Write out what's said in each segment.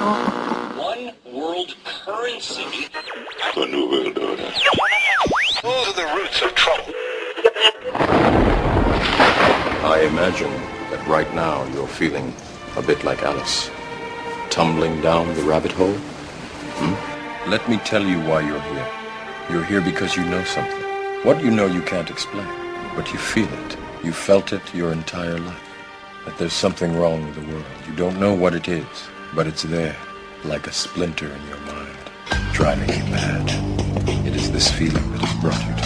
One world currency. The New World Order. Those are the roots of trouble. I imagine that right now you're feeling a bit like Alice, tumbling down the rabbit hole. Let me tell you why you're here. You're here because you know something. What you know you can't explain, but you feel it. You felt it your entire life. That there's something wrong with the world. You don't know what it is, but it's there, like a splinter in your mind, driving you mad. It is this feeling that has brought you to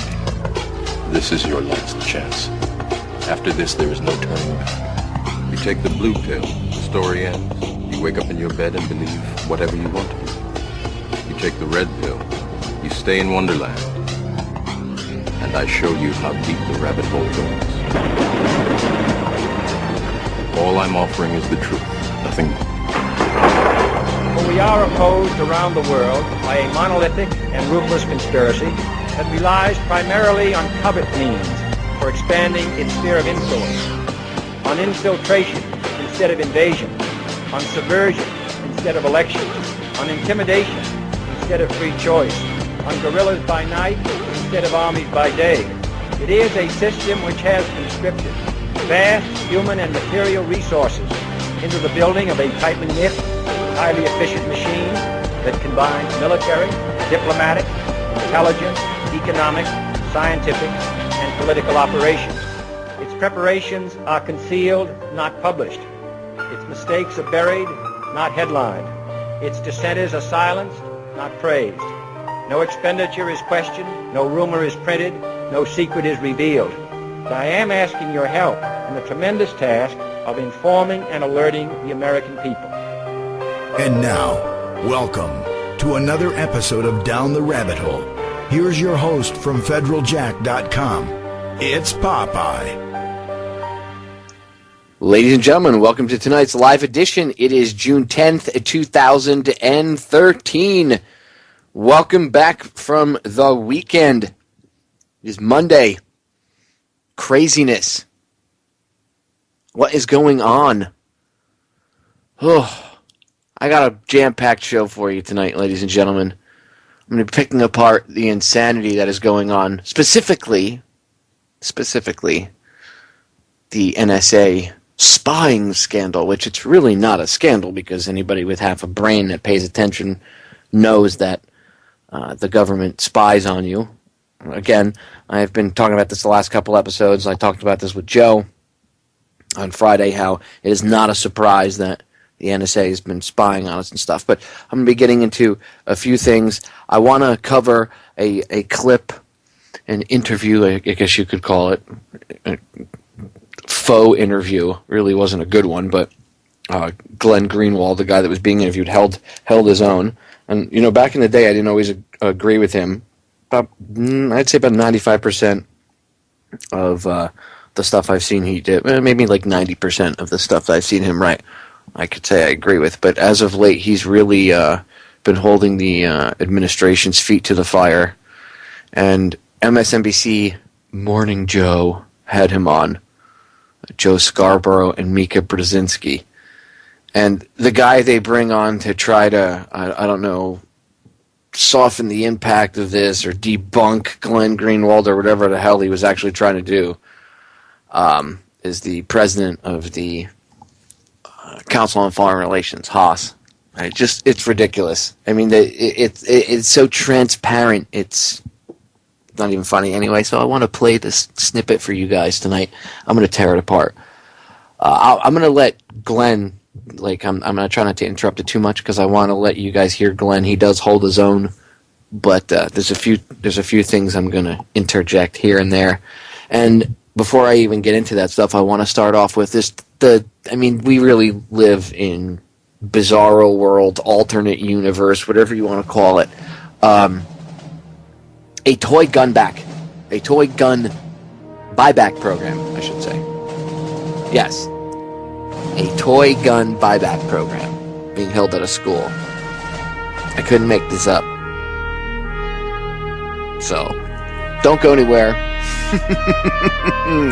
me. This is your last chance. After this, there is no turning back. You take the blue pill, the story ends. You wake up in your bed and believe whatever you want to believe. You take the red pill, you stay in Wonderland, and I show you how deep the rabbit hole goes. All I'm offering is the truth, nothing more. For we are opposed around the world by a monolithic and ruthless conspiracy that relies primarily on covert means for expanding its sphere of influence, on infiltration instead of invasion, on subversion instead of election, on intimidation instead of free choice, on guerrillas by night instead of armies by day. It is a system which has conscripted vast human and material resources into the building of a tightly knit, highly efficient machine that combines military, diplomatic, intelligence, economic, scientific, and political operations. Its preparations are concealed, not published. Its mistakes are buried, not headlined. Its dissenters are silenced, not praised. No expenditure is questioned, no rumor is printed, no secret is revealed. But I am asking your help in the tremendous task of informing and alerting the American people. And now, welcome to another episode of Down the Rabbit Hole. Here's your host from federaljack.com. It's Popeye. Ladies and gentlemen, welcome to tonight's live edition. It is June 10th, 2013. Welcome back from the weekend. It is Monday. Craziness. What is going on? Oh, I got a jam-packed show for you tonight, ladies and gentlemen. I'm going to be picking apart the insanity that is going on, specifically, the NSA spying scandal, which it's really not a scandal because anybody with half a brain that pays attention knows that the government spies on you. Again, I've been talking about this the last couple episodes. I talked about this with Joe on Friday, how it is not a surprise that the NSA has been spying on us and stuff. But I'm going to be getting into a few things. I want to cover a clip, an interview, I guess you could call it. A faux interview. Really wasn't a good one, but Glenn Greenwald, the guy that was being interviewed, held his own. And, you know, back in the day, I didn't always agree with him. I'd say about 95% of the stuff I've seen he did, maybe like 90% of the stuff that I've seen him write, I could say I agree with. But as of late, he's really been holding the administration's feet to the fire. And MSNBC Morning Joe had him on, Joe Scarborough and Mika Brzezinski. And the guy they bring on to try to, I don't know, soften the impact of this or debunk Glenn Greenwald or whatever the hell he was actually trying to do, is the president of the Council on Foreign Relations, Haass. It's ridiculous. I mean, it's so transparent. It's not even funny anyway. So I want to play this snippet for you guys tonight. I'm going to tear it apart. I'm going to let Glenn. I'm not trying not to interrupt it too much because I want to let you guys hear Glenn. He does hold his own, but there's a few things I'm going to interject here and there. And before I even get into that stuff, I want to start off with this. We really live in bizarro world, alternate universe, whatever you want to call it. A toy gun buyback program, I should say. Yes. A toy gun buyback program being held at a school. I couldn't make this up. So, don't go anywhere.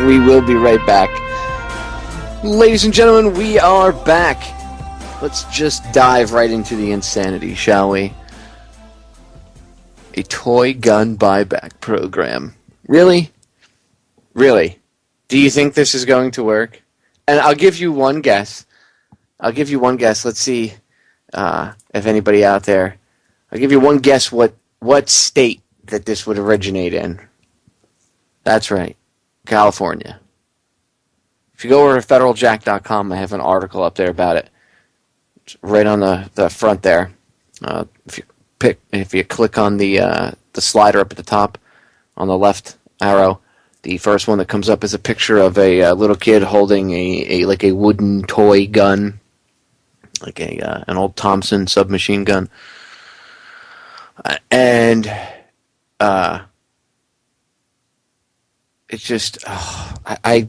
We will be right back. Ladies and gentlemen, we are back. Let's just dive right into the insanity, shall we? A toy gun buyback program. Really? Really? Do you think this is going to work? And I'll give you one guess. Let's see if anybody out there. I'll give you one guess what state that this would originate in. That's right. California. If you go over to federaljack.com, I have an article up there about it. It's right on the front there. If you click on the slider up at the top on the left arrow, the first one that comes up is a picture of a little kid holding a wooden toy gun, like an old Thompson submachine gun, and it's just I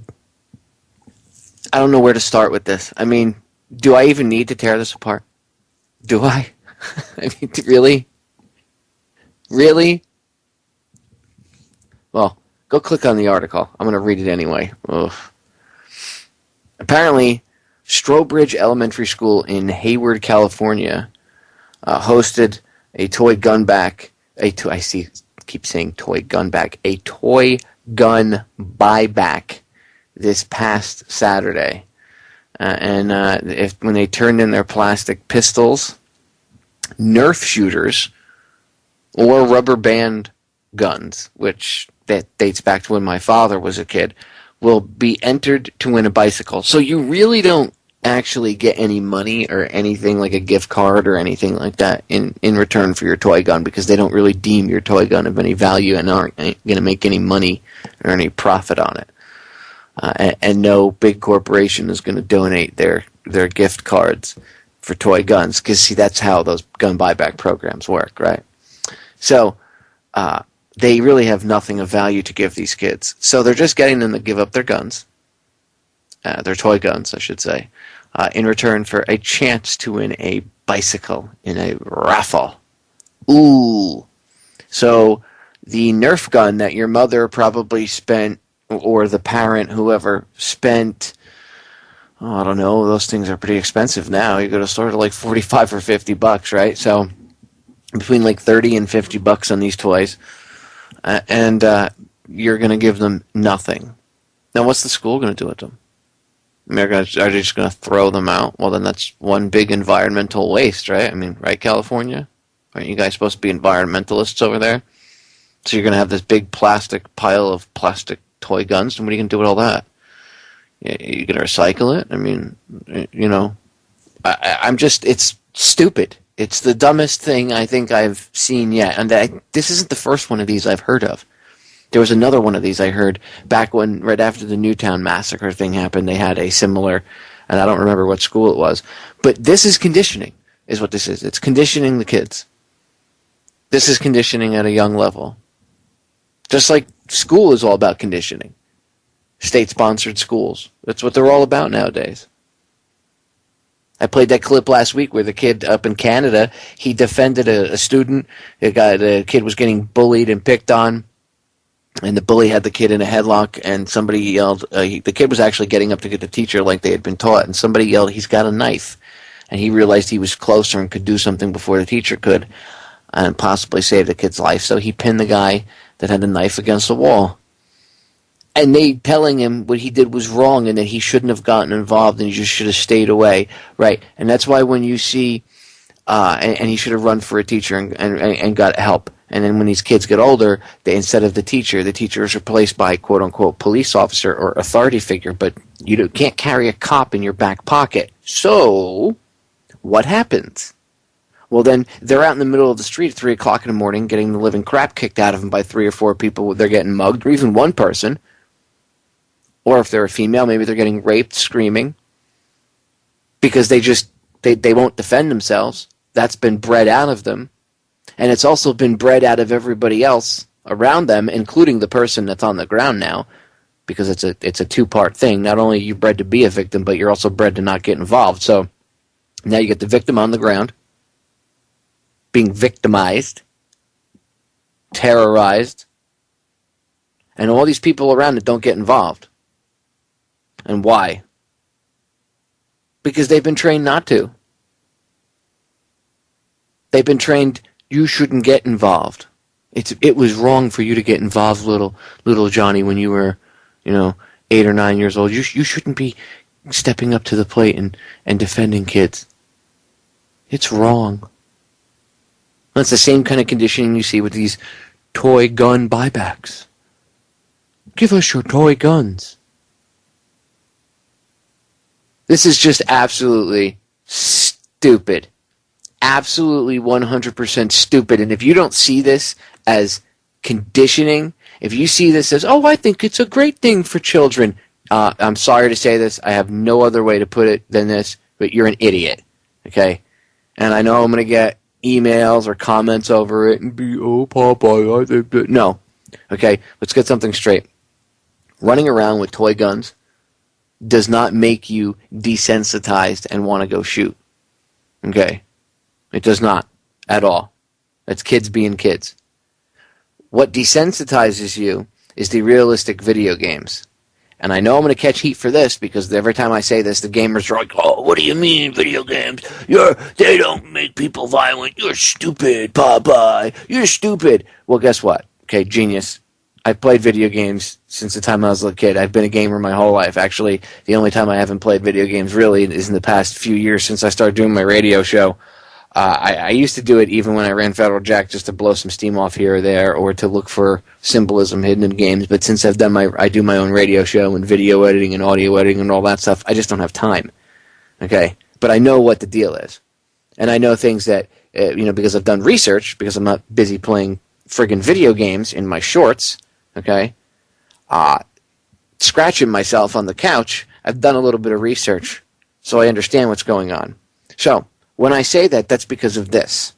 don't know where to start with this. I mean, do I even need to tear this apart? Do I? I mean, really? Really? Well, go click on the article. I'm going to read it anyway. Ugh. Apparently, Strobridge Elementary School in Hayward, California, hosted a toy gun buyback this past Saturday. When they turned in their plastic pistols, Nerf shooters, or rubber band guns, which that dates back to when my father was a kid, will be entered to win a bicycle. So you really don't actually get any money or anything like a gift card or anything like that in return for your toy gun, because they don't really deem your toy gun of any value and aren't going to make any money or any profit on it. And no big corporation is going to donate their gift cards for toy guns, because, see, that's how those gun buyback programs work, right? So they really have nothing of value to give these kids. So they're just getting them to give up their guns, their toy guns, I should say, in return for a chance to win a bicycle in a raffle. Ooh. So the Nerf gun that your mother probably spent, or the parent, whoever, spent, I don't know, those things are pretty expensive now. You go to a store to like $45 or $50, right? So between like $30 and $50 on these toys, and you're going to give them nothing. Now, what's the school going to do with them? I mean, are they just going to throw them out? Well, then that's one big environmental waste, right? I mean, right, California? Aren't you guys supposed to be environmentalists over there? So you're going to have this big pile of plastic toy guns, and what are you going to do with all that? You're going to recycle it? I mean, you know, I'm just, it's stupid. It's the dumbest thing I think I've seen yet. And this isn't the first one of these I've heard of. There was another one of these I heard back when, right after the Newtown massacre thing happened, they had a similar, and I don't remember what school it was. But this is conditioning, is what this is. It's conditioning the kids. This is conditioning at a young level. Just like school is all about conditioning. State-sponsored schools. That's what they're all about nowadays. I played that clip last week where the kid up in Canada, he defended a student. The kid was getting bullied and picked on, and the bully had the kid in a headlock, and somebody yelled, the kid was actually getting up to get the teacher like they had been taught, and somebody yelled, "He's got a knife." And he realized he was closer and could do something before the teacher could, and possibly save the kid's life. So he pinned the guy that had the knife against the wall. And they telling him what he did was wrong and that he shouldn't have gotten involved and he just should have stayed away, right? And that's why when you see, and he should have run for a teacher and got help. And then when these kids get older, instead of the teacher is replaced by quote-unquote police officer or authority figure, but you can't carry a cop in your back pocket. So what happens? Well, then they're out in the middle of the street at 3 o'clock in the morning getting the living crap kicked out of them by 3 or 4 people. They're getting mugged, or even one person. Or if they're a female, maybe they're getting raped, screaming, because they won't defend themselves. That's been bred out of them. And it's also been bred out of everybody else around them, including the person that's on the ground now, because it's a two-part thing. Not only are you bred to be a victim, but you're also bred to not get involved. So now you get the victim on the ground, being victimized, terrorized, and all these people around that don't get involved. And why? Because they've been trained not to. They've been trained, you shouldn't get involved. It was wrong for you to get involved, little Johnny, when you were, 8 or 9 years old. You shouldn't be stepping up to the plate and defending kids. It's wrong. That's the same kind of conditioning you see with these toy gun buybacks. Give us your toy guns. This is just absolutely stupid. Absolutely 100% stupid. And if you don't see this as conditioning, if you see this as, oh, I think it's a great thing for children, I'm sorry to say this, I have no other way to put it than this, but you're an idiot, okay? And I know I'm going to get emails or comments over it and be, oh, Popeye, I think that... No, okay? Let's get something straight. Running around with toy guns does not make you desensitized and want to go shoot, okay? It does not, at all. That's kids being kids. What desensitizes you is the realistic video games. And I know I'm going to catch heat for this because every time I say this, the gamers are like, oh, what do you mean, video games? They don't make people violent. You're stupid, Popeye. You're stupid. Well, guess what? Okay, genius. I've played video games since the time I was a kid. I've been a gamer my whole life. Actually, the only time I haven't played video games really is in the past few years since I started doing my radio show. I used to do it even when I ran Federal Jack just to blow some steam off here or there or to look for symbolism hidden in games. But since I do my own radio show and video editing and audio editing and all that stuff, I just don't have time. Okay? But I know what the deal is. And I know things that, because I've done research, because I'm not busy playing friggin' video games in my shorts, okay? Scratching myself on the couch, I've done a little bit of research, so I understand what's going on. So, when I say that, that's because of this.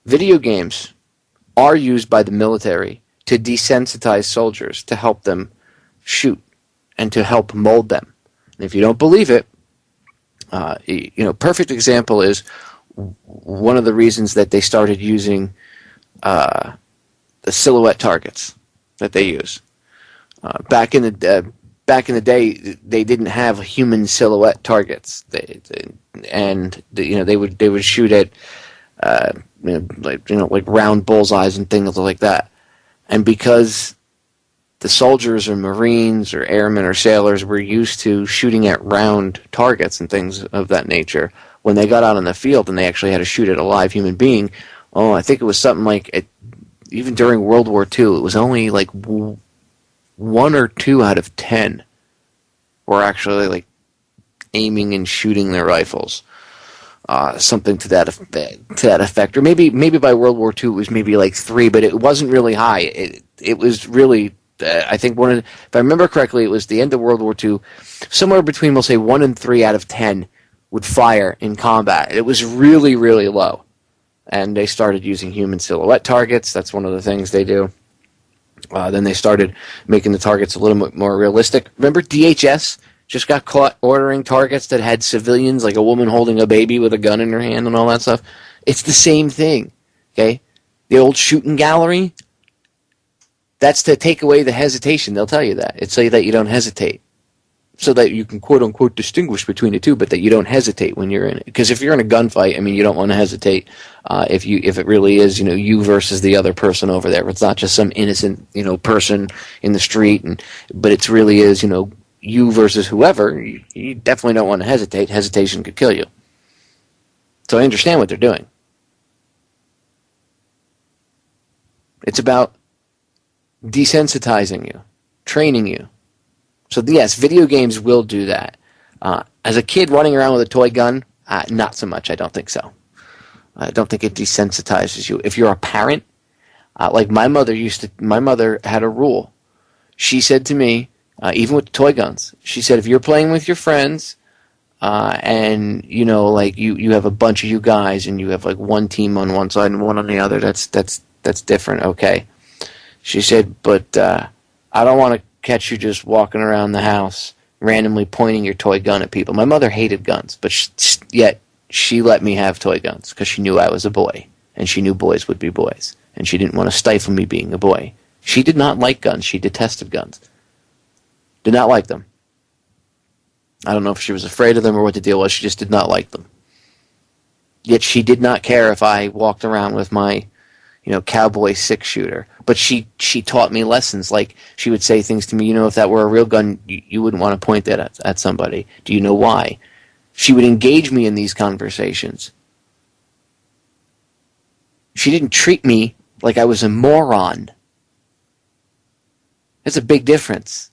Video games are used by the military to desensitize soldiers, to help them shoot, and to help mold them. And if you don't believe it, perfect example is one of the reasons that they started using the silhouette targets that they use. Back in the day, they didn't have human silhouette targets. They would shoot at like round bullseyes and things like that. And because the soldiers or Marines or airmen or sailors were used to shooting at round targets and things of that nature, when they got out on the field and they actually had to shoot at a live human being, I think it was something like, even during World War II, it was only like 1 or 2 out of 10 were actually like aiming and shooting their rifles. Something to that effect. Or maybe by World War II it was maybe like 3, but it wasn't really high. It was really, I think if I remember correctly, it was the end of World War II, somewhere between, we'll say, 1 and 3 out of 10 would fire in combat. It was really, really low. And they started using human silhouette targets. That's one of the things they do. Then they started making the targets a little bit more realistic. Remember DHS just got caught ordering targets that had civilians, like a woman holding a baby with a gun in her hand and all that stuff? It's the same thing, okay? The old shooting gallery, that's to take away the hesitation. They'll tell you that. It's so that you don't hesitate. So that you can quote-unquote distinguish between the two, but that you don't hesitate when you're in it. Because if you're in a gunfight, you don't want to hesitate if it really is, you versus the other person over there. It's not just some innocent, person in the street, but it really is, you versus whoever. You definitely don't want to hesitate. Hesitation could kill you. So I understand what they're doing. It's about desensitizing you, training you. So yes, video games will do that. As a kid running around with a toy gun, not so much. I don't think so. I don't think it desensitizes you. If you're a parent, like my mother had a rule. She said to me, even with toy guns, she said, if you're playing with your friends, and you have a bunch of you guys, and you have like one team on one side and one on the other, that's different. Okay. She said, but I don't want to catch you just walking around the house randomly pointing your toy gun at people. My mother hated guns, but yet she let me have toy guns because she knew I was a boy, and she knew boys would be boys, and she didn't want to stifle me being a boy. She did not like guns. She detested guns. Did not like them. I don't know if she was afraid of them or what the deal was. She just did not like them. Yet she did not care if I walked around with my, cowboy six-shooter. But she taught me lessons. Like, she would say things to me, if that were a real gun, you wouldn't want to point that at somebody. Do you know why? She would engage me in these conversations. She didn't treat me like I was a moron. That's a big difference.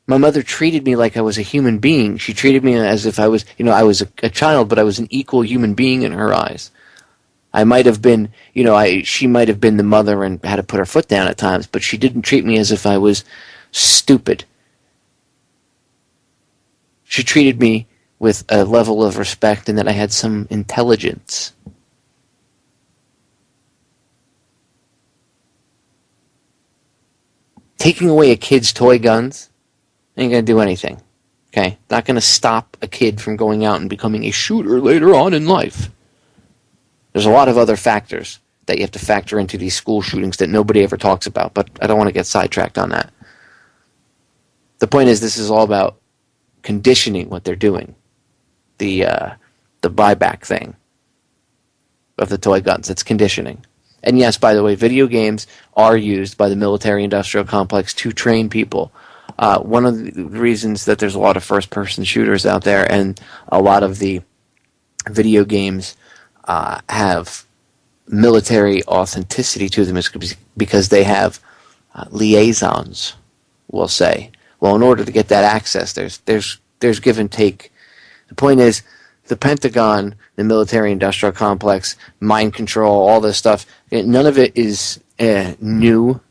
My mother treated me like I was a human being. She treated me as if I was, I was a child, but I was an equal human being in her eyes. I might have been, she might have been the mother and had to put her foot down at times, but she didn't treat me as if I was stupid. She treated me with a level of respect and that I had some intelligence. Taking away a kid's toy guns ain't going to do anything. Okay? Not going to stop a kid from going out and becoming a shooter later on in life. There's a lot of other factors that you have to factor into these school shootings that nobody ever talks about, but I don't want to get sidetracked on that. The point is, this is all about conditioning what they're doing. The buyback thing of the toy guns. It's conditioning. And yes, by the way, video games are used by the military-industrial complex to train people. One of the reasons that there's a lot of first-person shooters out there and a lot of the video games have military authenticity to them is because they have liaisons, we'll say. Well, in order to get that access, there's give and take. The point is, the Pentagon, the military-industrial complex, mind control, all this stuff, none of it is new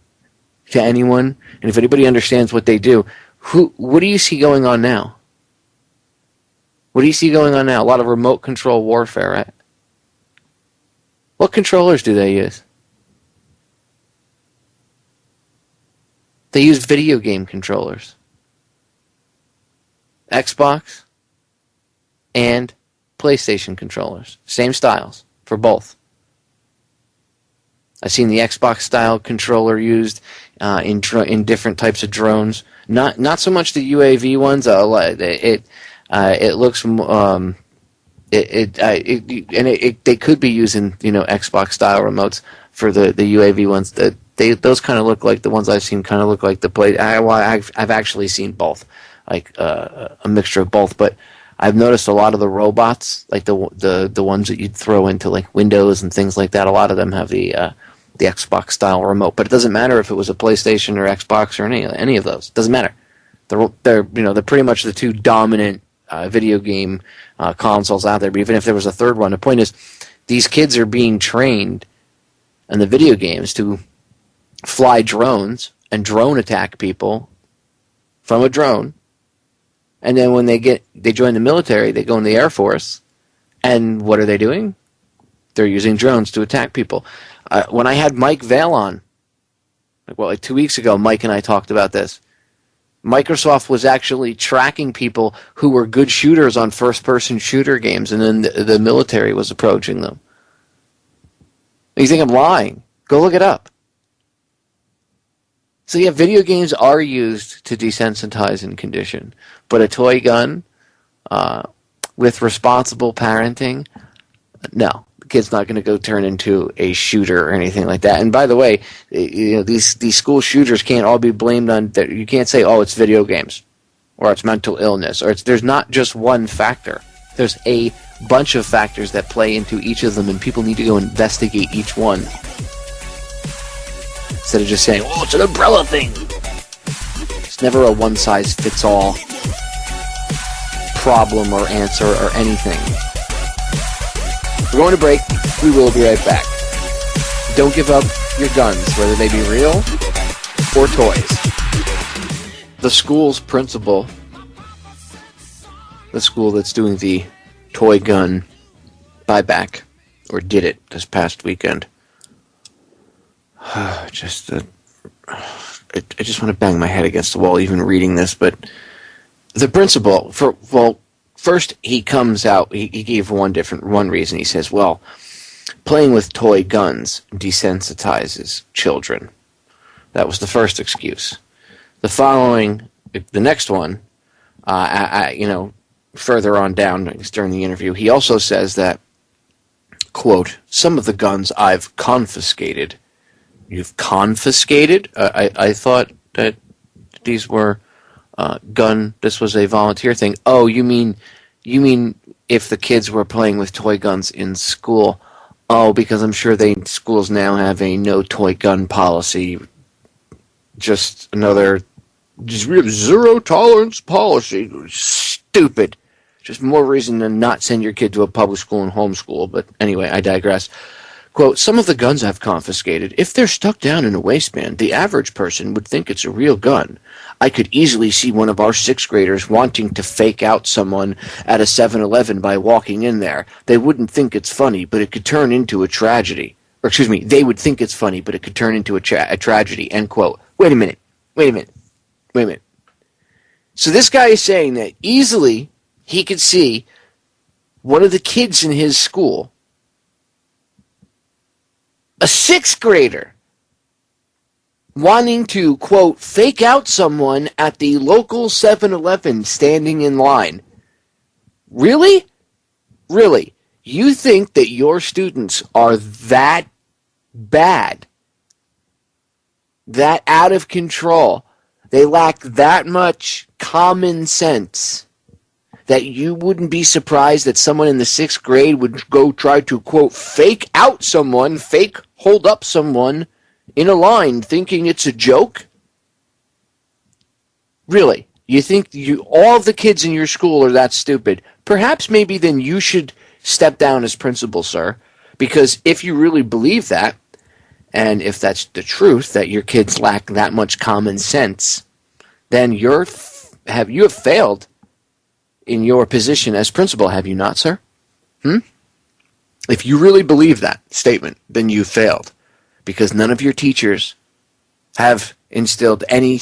to anyone. And if anybody understands what they do, what do you see going on now? What do you see going on now? A lot of remote control warfare, right? What controllers do they use? They use video game controllers. Xbox and PlayStation controllers. Same styles for both. I've seen the Xbox style controller used in different types of drones. Not so much the UAV ones. It looks they could be using Xbox style remotes for the UAV ones. Those kind of look like the ones I've seen. Kind of look like the play. I've actually seen both, like a mixture of both. But I've noticed a lot of the robots, like the ones that you'd throw into like Windows and things like that. A lot of them have the Xbox style remote. But it doesn't matter if it was a PlayStation or Xbox or any of those. It doesn't matter. They're pretty much the two dominant video game consoles out there. But even if there was a third one, the point is, these kids are being trained in the video games to fly drones and drone attack people from a drone. And then when they join the military, they go in the Air Force, and what are they doing? They're using drones to attack people. When I had Mike Vail on, like 2 weeks ago, Mike and I talked about this. Microsoft was actually tracking people who were good shooters on first-person shooter games, and then the military was approaching them. You think I'm lying? Go look it up. So yeah, video games are used to desensitize and condition, but a toy gun with responsible parenting, no. The kid's not going to go turn into a shooter or anything like that. And by the way, these school shooters can't all be blamed on that. You can't say, oh, it's video games, or it's mental illness, or there's not just one factor. There's a bunch of factors that play into each of them, and people need to go investigate each one instead of just saying, oh, it's an umbrella thing. It's never a one-size-fits-all problem or answer or anything. We're going to break. We will be right back. Don't give up your guns, whether they be real or toys. The school's principal, the school that's doing the toy gun buyback, or did it this past weekend. I just want to bang my head against the wall even reading this, but the principal, first he comes out, he gave one reason. He says, well, playing with toy guns desensitizes children. That was the first excuse. The next one, further on down during the interview, he also says that quote, some of the guns I've confiscated. You've confiscated? I thought that these were this was a volunteer thing. Oh, you mean if the kids were playing with toy guns in school? Oh, because I'm sure schools now have a no toy gun policy. Just another zero tolerance policy. Stupid. Just more reason to not send your kid to a public school and homeschool. But anyway, I digress. Quote, some of the guns I've confiscated, if they're stuck down in a waistband, the average person would think it's a real gun. I could easily see one of our 6th graders wanting to fake out someone at a 7-Eleven by walking in there. They wouldn't think it's funny, but it could turn into a tragedy. Or excuse me, they would think it's funny, but it could turn into a tragedy, end quote. Wait a minute. So this guy is saying that easily he could see one of the kids in his school, a 6th grader, wanting to, quote, fake out someone at the local 7-Eleven standing in line. Really? Really? You think that your students are that bad? That out of control? They lack that much common sense that you wouldn't be surprised that someone in the 6th grade would go try to, quote, fake out someone, hold up someone in a line thinking it's a joke? Really? You think all of the kids in your school are that stupid? Perhaps maybe then you should step down as principal, sir. Because if you really believe that, and if that's the truth, that your kids lack that much common sense, then you have failed in your position as principal, have you not, sir? If you really believe that statement, then you failed. Because none of your teachers have instilled any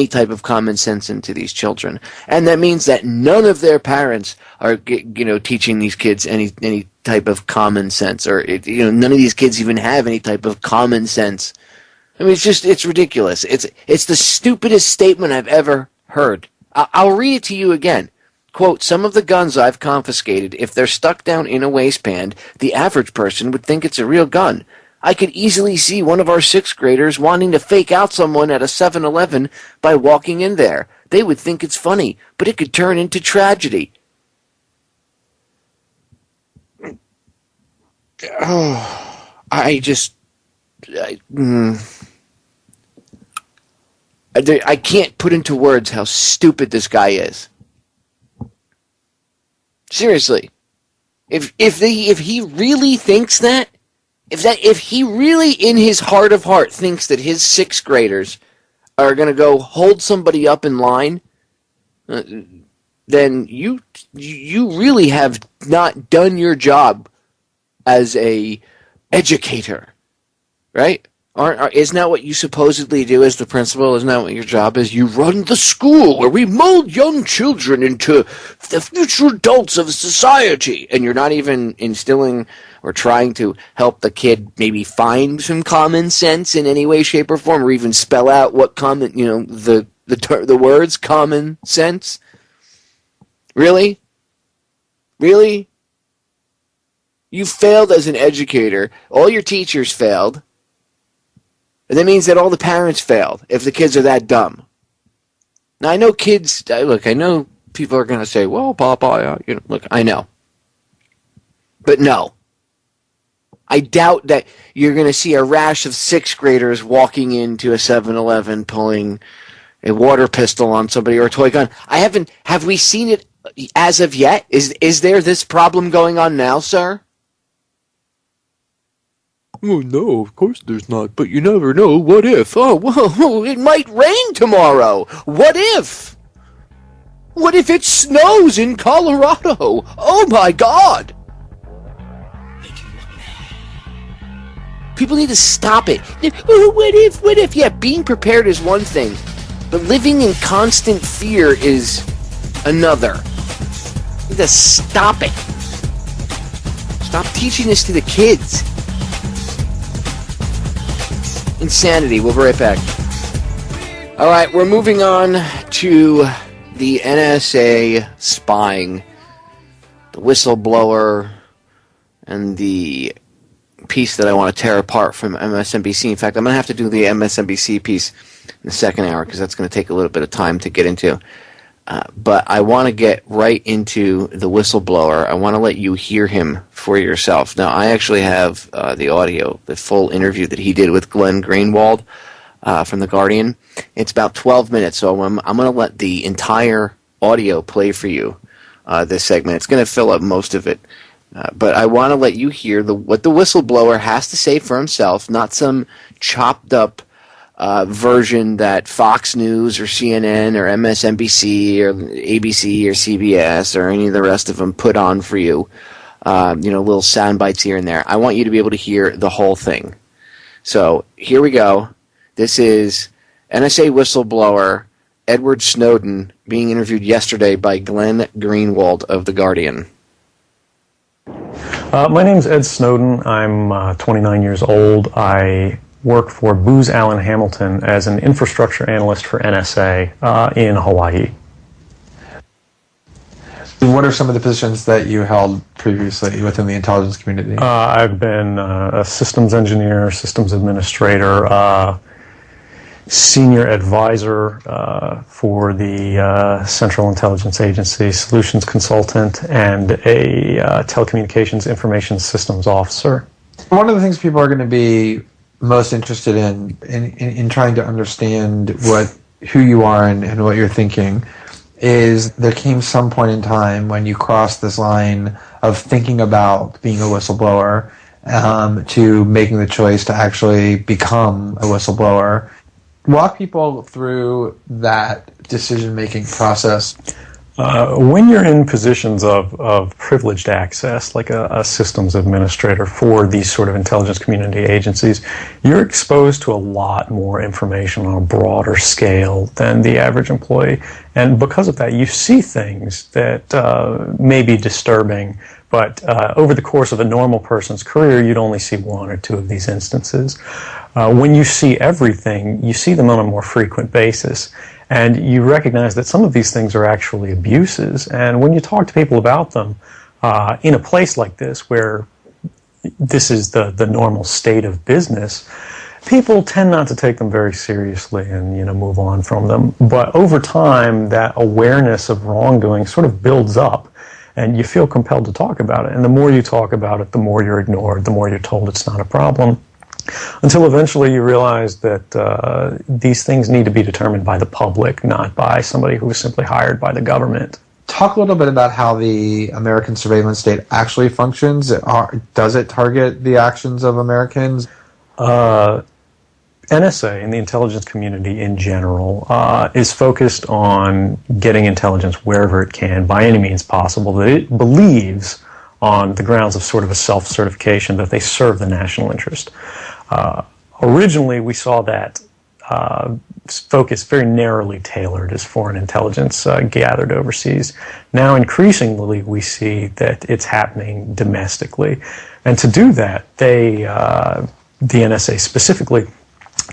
type of common sense into these children. And that means that none of their parents are teaching these kids any type of common sense. Or none of these kids even have any type of common sense. I mean, it's ridiculous. It's the stupidest statement I've ever heard. I'll read it to you again. Quote, some of the guns I've confiscated, if they're stuck down in a waistband, the average person would think it's a real gun. I could easily see one of our 6th graders wanting to fake out someone at a 7-Eleven by walking in there. They would think it's funny, but it could turn into tragedy. Oh, I can't put into words how stupid this guy is. Seriously, if he really thinks that, if he really in his heart of heart thinks that his 6th graders are going to go hold somebody up in line, then you really have not done your job as a educator, right? Isn't that what you supposedly do as the principal? Isn't that what your job is? You run the school where we mold young children into the future adults of society. And you're not even instilling or trying to help the kid maybe find some common sense in any way, shape, or form, or even spell out what the words common sense. Really? Really? You failed as an educator. All your teachers failed. And that means that all the parents failed if the kids are that dumb. Now, I know kids, I know people are going to say, well, Popeye, look, I know. But no. I doubt that you're going to see a rash of 6th graders walking into a 7-Eleven pulling a water pistol on somebody or a toy gun. Have we seen it as of yet? Is there this problem going on now, sir? Oh, no, of course there's not, but you never know. What if? Oh, whoa, it might rain tomorrow. What if? What if it snows in Colorado? Oh, my God. People need to stop it. What if? Yeah, being prepared is one thing, but living in constant fear is another. You need to stop it. Stop teaching this to the kids. Insanity. We'll be right back. All right, we're moving on to the NSA spying, the whistleblower, and the piece that I want to tear apart from MSNBC. In fact, I'm going to have to do the MSNBC piece in the second hour because that's going to take a little bit of time to get into. But I want to get right into the whistleblower. I want to let you hear him for yourself. Now, I actually have the audio, the full interview that he did with Glenn Greenwald from The Guardian. It's about 12 minutes, so I'm going to let the entire audio play for you, this segment. It's going to fill up most of it. But I want to let you hear what the whistleblower has to say for himself, not some chopped up version that Fox News or CNN or MSNBC or ABC or CBS or any of the rest of them put on for you. Little sound bites here and there. I want you to be able to hear the whole thing. So here we go. This is NSA whistleblower Edward Snowden being interviewed yesterday by Glenn Greenwald of The Guardian. My name's Ed Snowden. I'm 29 years old. I work for Booz Allen Hamilton as an infrastructure analyst for NSA in Hawaii. What are some of the positions that you held previously within the intelligence community? I've been a systems engineer, systems administrator, senior advisor for the Central Intelligence Agency, solutions consultant, and a telecommunications information systems officer. One of the things people are going to be most interested in trying to understand who you are and what you're thinking is there came some point in time when you crossed this line of thinking about being a whistleblower to making the choice to actually become a whistleblower. Walk people through that decision-making process. When you're in positions of privileged access, like a systems administrator for these sort of intelligence community agencies, you're exposed to a lot more information on a broader scale than the average employee. And because of that, you see things that may be disturbing, but over the course of a normal person's career, you'd only see one or two of these instances. When you see everything, you see them on a more frequent basis. And you recognize that some of these things are actually abuses. And when you talk to people about them, in a place like this where this is the normal state of business, people tend not to take them very seriously and move on from them. But over time, that awareness of wrongdoing sort of builds up, and you feel compelled to talk about it. And the more you talk about it, the more you're ignored, the more you're told it's not a problem. Until eventually you realize that these things need to be determined by the public, not by somebody who was simply hired by the government. Talk a little bit about how the American surveillance state actually functions. Does it target the actions of Americans? NSA and the intelligence community in general is focused on getting intelligence wherever it can by any means possible that it believes on the grounds of sort of a self-certification that they serve the national interest. Originally, we saw that focus very narrowly tailored as foreign intelligence gathered overseas. Now, increasingly, we see that it's happening domestically. And to do that, the NSA specifically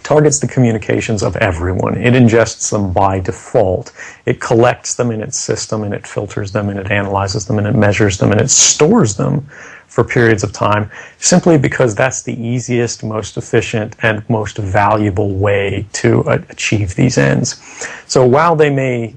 targets the communications of everyone. It ingests them by default. It collects them in its system, and it filters them, and it analyzes them, and it measures them, and it stores them for periods of time, simply because that's the easiest, most efficient, and most valuable way to achieve these ends. So while they may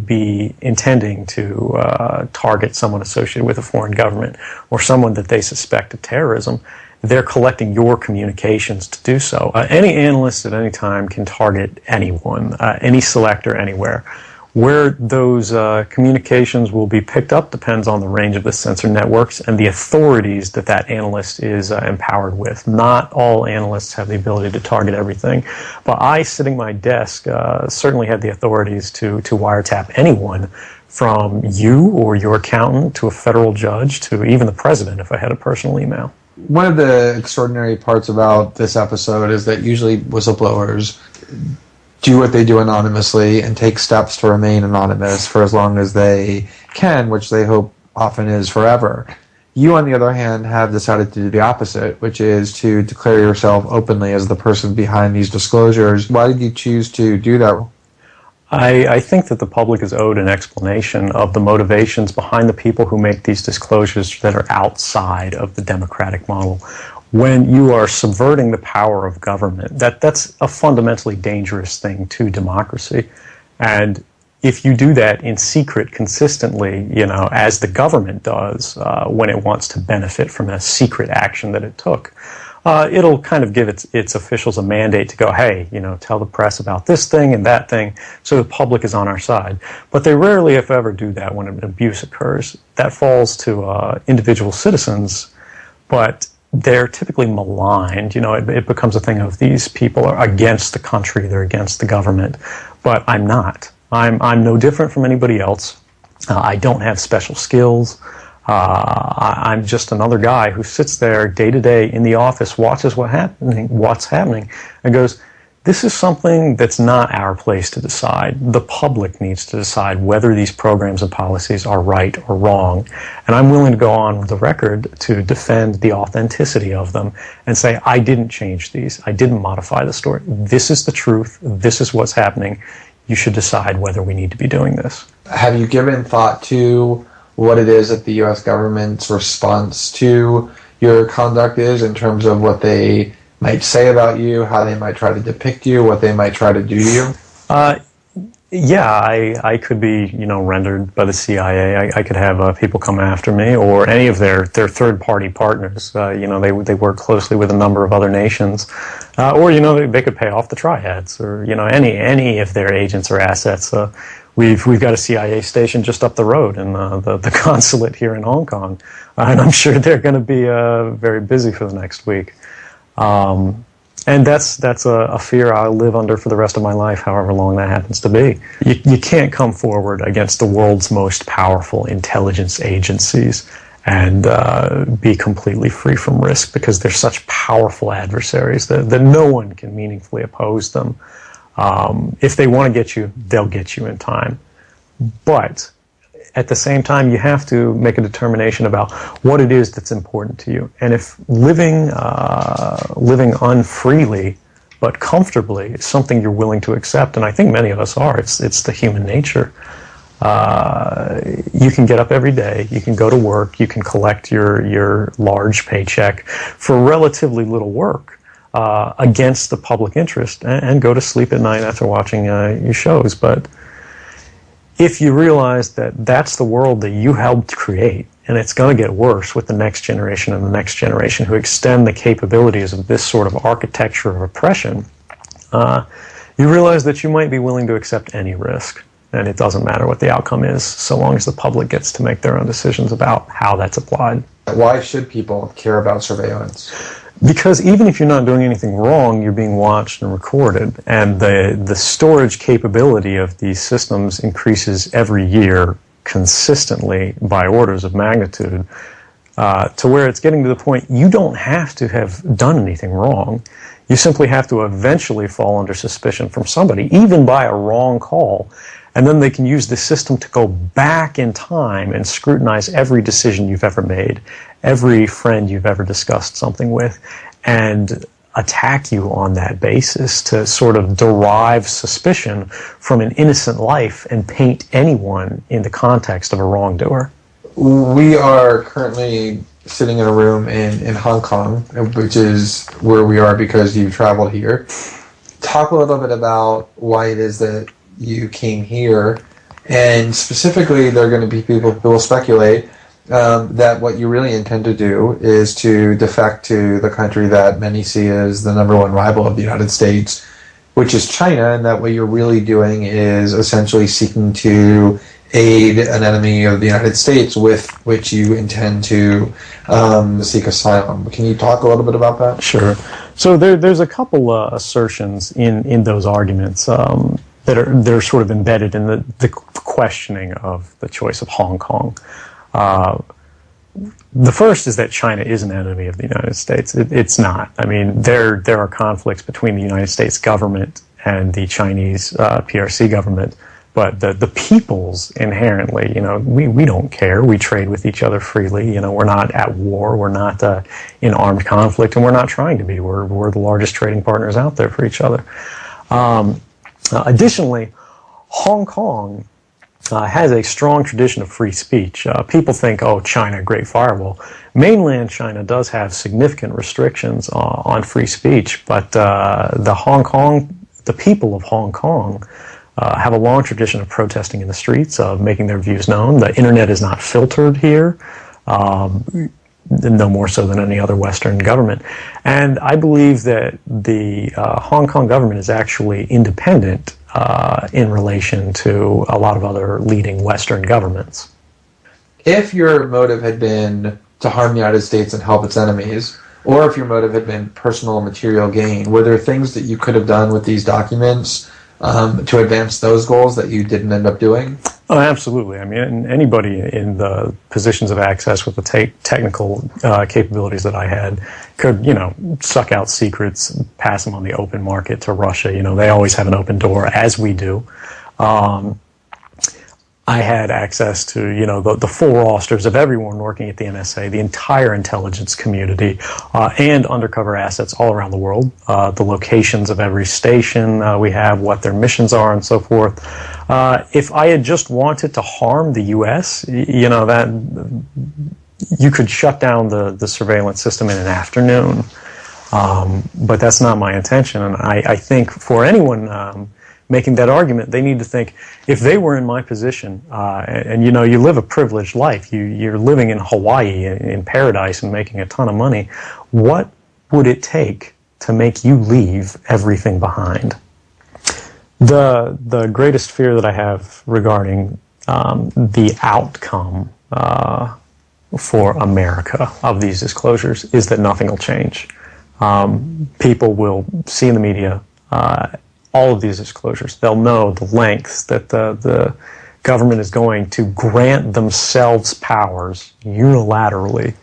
be intending to target someone associated with a foreign government or someone that they suspect of terrorism, they're collecting your communications to do so. Any analyst at any time can target anyone, any selector, anywhere. Where those communications will be picked up depends on the range of the sensor networks and the authorities that that analyst is empowered with. Not all analysts have the ability to target everything, but I, sitting at my desk, certainly had the authorities to wiretap anyone, from you or your accountant to a federal judge to even the president if I had a personal email. One of the extraordinary parts about this episode is that usually whistleblowers do what they do anonymously and take steps to remain anonymous for as long as they can, which they hope often is forever. You, on the other hand, have decided to do the opposite, which is to declare yourself openly as the person behind these disclosures. Why did you choose to do that? I think that the public is owed an explanation of the motivations behind the people who make these disclosures that are outside of the democratic model. When you are subverting the power of government, that's a fundamentally dangerous thing to democracy. And if you do that in secret consistently, as the government does when it wants to benefit from a secret action that it took, it'll kind of give its officials a mandate to go, hey, tell the press about this thing and that thing, so the public is on our side. But they rarely, if ever, do that when an abuse occurs. That falls to individual citizens, but they're typically maligned. It becomes a thing of these people are against the country, they're against the government. But I'm not. I'm no different from anybody else. I don't have special skills. I'm just another guy who sits there day to day in the office, watches what's happening, and goes, this is something that's not our place to decide. The public needs to decide whether these programs and policies are right or wrong. And I'm willing to go on the record to defend the authenticity of them and say, I didn't change these. I didn't modify the story. This is the truth. This is what's happening. You should decide whether we need to be doing this. Have you given thought to what it is that the U.S. government's response to your conduct is in terms of what they might say about you, how they might try to depict you, what they might try to do to you? Yeah, I could be, rendered by the CIA. I could have people come after me, or any of their third-party partners. They work closely with a number of other nations, or they could pay off the triads, or any of their agents or assets. We've got a CIA station just up the road in the consulate here in Hong Kong, and I'm sure they're going to be very busy for the next week. And that's a fear I'll live under for the rest of my life, however long that happens to be. You can't come forward against the world's most powerful intelligence agencies and be completely free from risk, because they're such powerful adversaries that no one can meaningfully oppose them. If they want to get you, they'll get you in time. But at the same time, you have to make a determination about what it is that's important to you. And if living unfreely but comfortably is something you're willing to accept, and I think many of us are, it's the human nature. You can get up every day, you can go to work, you can collect your large paycheck for relatively little work against the public interest, and go to sleep at night after watching your shows. But if you realize that that's the world that you helped create, and it's going to get worse with the next generation and the next generation who extend the capabilities of this sort of architecture of oppression, you realize that you might be willing to accept any risk. And it doesn't matter what the outcome is, so long as the public gets to make their own decisions about how that's applied. Why should people care about surveillance? Because even if you're not doing anything wrong, you're being watched and recorded, and the storage capability of these systems increases every year consistently by orders of magnitude, to where it's getting to the point you don't have to have done anything wrong. You simply have to eventually fall under suspicion from somebody, even by a wrong call, and then they can use the system to go back in time and scrutinize every decision you've ever made, every friend you've ever discussed something with, and attack you on that basis to sort of derive suspicion from an innocent life and paint anyone in the context of a wrongdoer. We are currently sitting in a room in Hong Kong, which is where we are because you traveled here. Talk a little bit about why it is that you came here, and specifically there are going to be people who will speculate that what you really intend to do is to defect to the country that many see as the number one rival of the United States, which is China, and that what you're really doing is essentially seeking to aid an enemy of the United States with which you intend to seek asylum. Can you talk a little bit about that? Sure. So there's a couple assertions in those arguments that are sort of embedded in the questioning of the choice of Hong Kong. The first is that China is an enemy of the United States. It's not. I mean, there are conflicts between the United States government and the Chinese PRC government, but the peoples inherently, we don't care. We trade with each other freely. We're not at war. We're not in armed conflict, and we're not trying to be. We're the largest trading partners out there for each other. Additionally, Hong Kong has a strong tradition of free speech. People think, oh, China, great firewall. Mainland China does have significant restrictions on free speech, but the people of Hong Kong have a long tradition of protesting in the streets, of making their views known. The internet is not filtered here, no more so than any other Western government. And I believe that the Hong Kong government is actually independent in relation to a lot of other leading Western governments. If your motive had been to harm the United States and help its enemies, or if your motive had been personal material gain, were there things that you could have done with these documents to advance those goals that you didn't end up doing? Oh, absolutely. I mean, anybody in the positions of access with the technical capabilities that I had could, suck out secrets, pass them on the open market to Russia. They always have an open door, as we do. I had access to, the full rosters of everyone working at the NSA, the entire intelligence community, and undercover assets all around the world, the locations of every station we have, what their missions are, and so forth. If I had just wanted to harm the U.S., that you could shut down the surveillance system in an afternoon. But that's not my intention, and I think for anyone making that argument, they need to think, if they were in my position, and you live a privileged life, you're living in Hawaii, in paradise, and making a ton of money, what would it to make you leave everything behind? The greatest fear that I have regarding the outcome for America of these disclosures is that nothing will change. People will see in the media all of these disclosures. They'll know the lengths that the government is going to grant themselves powers unilaterally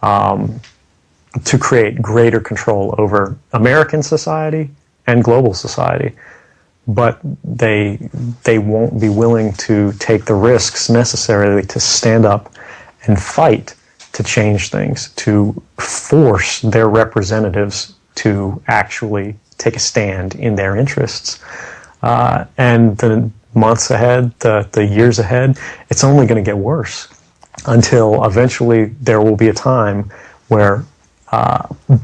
to create greater control over American society and global society. But they won't be willing to take the risks necessarily to stand up and fight to change things, to force their representatives to actually take a stand in their interests. And the months ahead, the years ahead, it's only going to get worse until eventually there will be a time where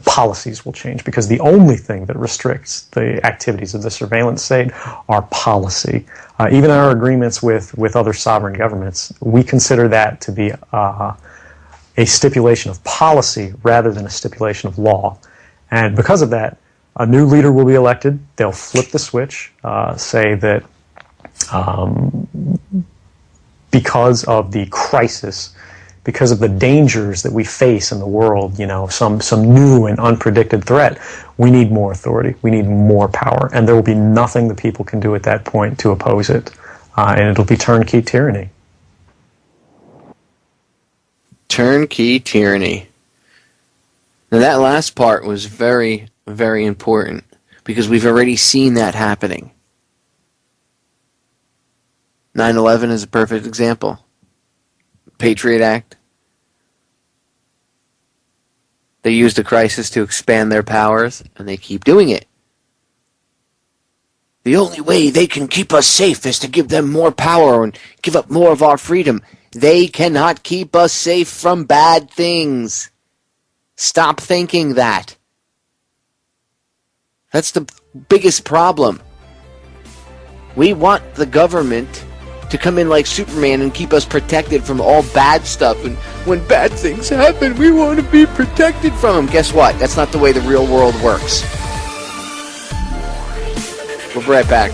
policies will change, because the only thing that restricts the activities of the surveillance state are policy. Even our agreements with other sovereign governments, we consider that to be a stipulation of policy rather than a stipulation of law. And because of that, a new leader will be elected. They'll flip the switch, say that because of the crisis, because of the dangers that we face in the world, some new and unpredicted threat, we need more authority, we need more power, and there will be nothing the people can do at that point to oppose it, and it'll be turnkey tyranny. Turnkey tyranny. Now that last part was very, very important, because we've already seen that happening. 9/11 is a perfect example. Patriot Act. They used the crisis to expand their powers, and they keep doing it. The only way they can keep us safe is to give them more power and give up more of our freedom. They cannot keep us safe from bad things. Stop thinking that. That's the biggest problem. We want the government to come in like Superman and keep us protected from all bad stuff. And when bad things happen, we want to be protected from them. Guess what? That's not the way the real world works. We'll be right back.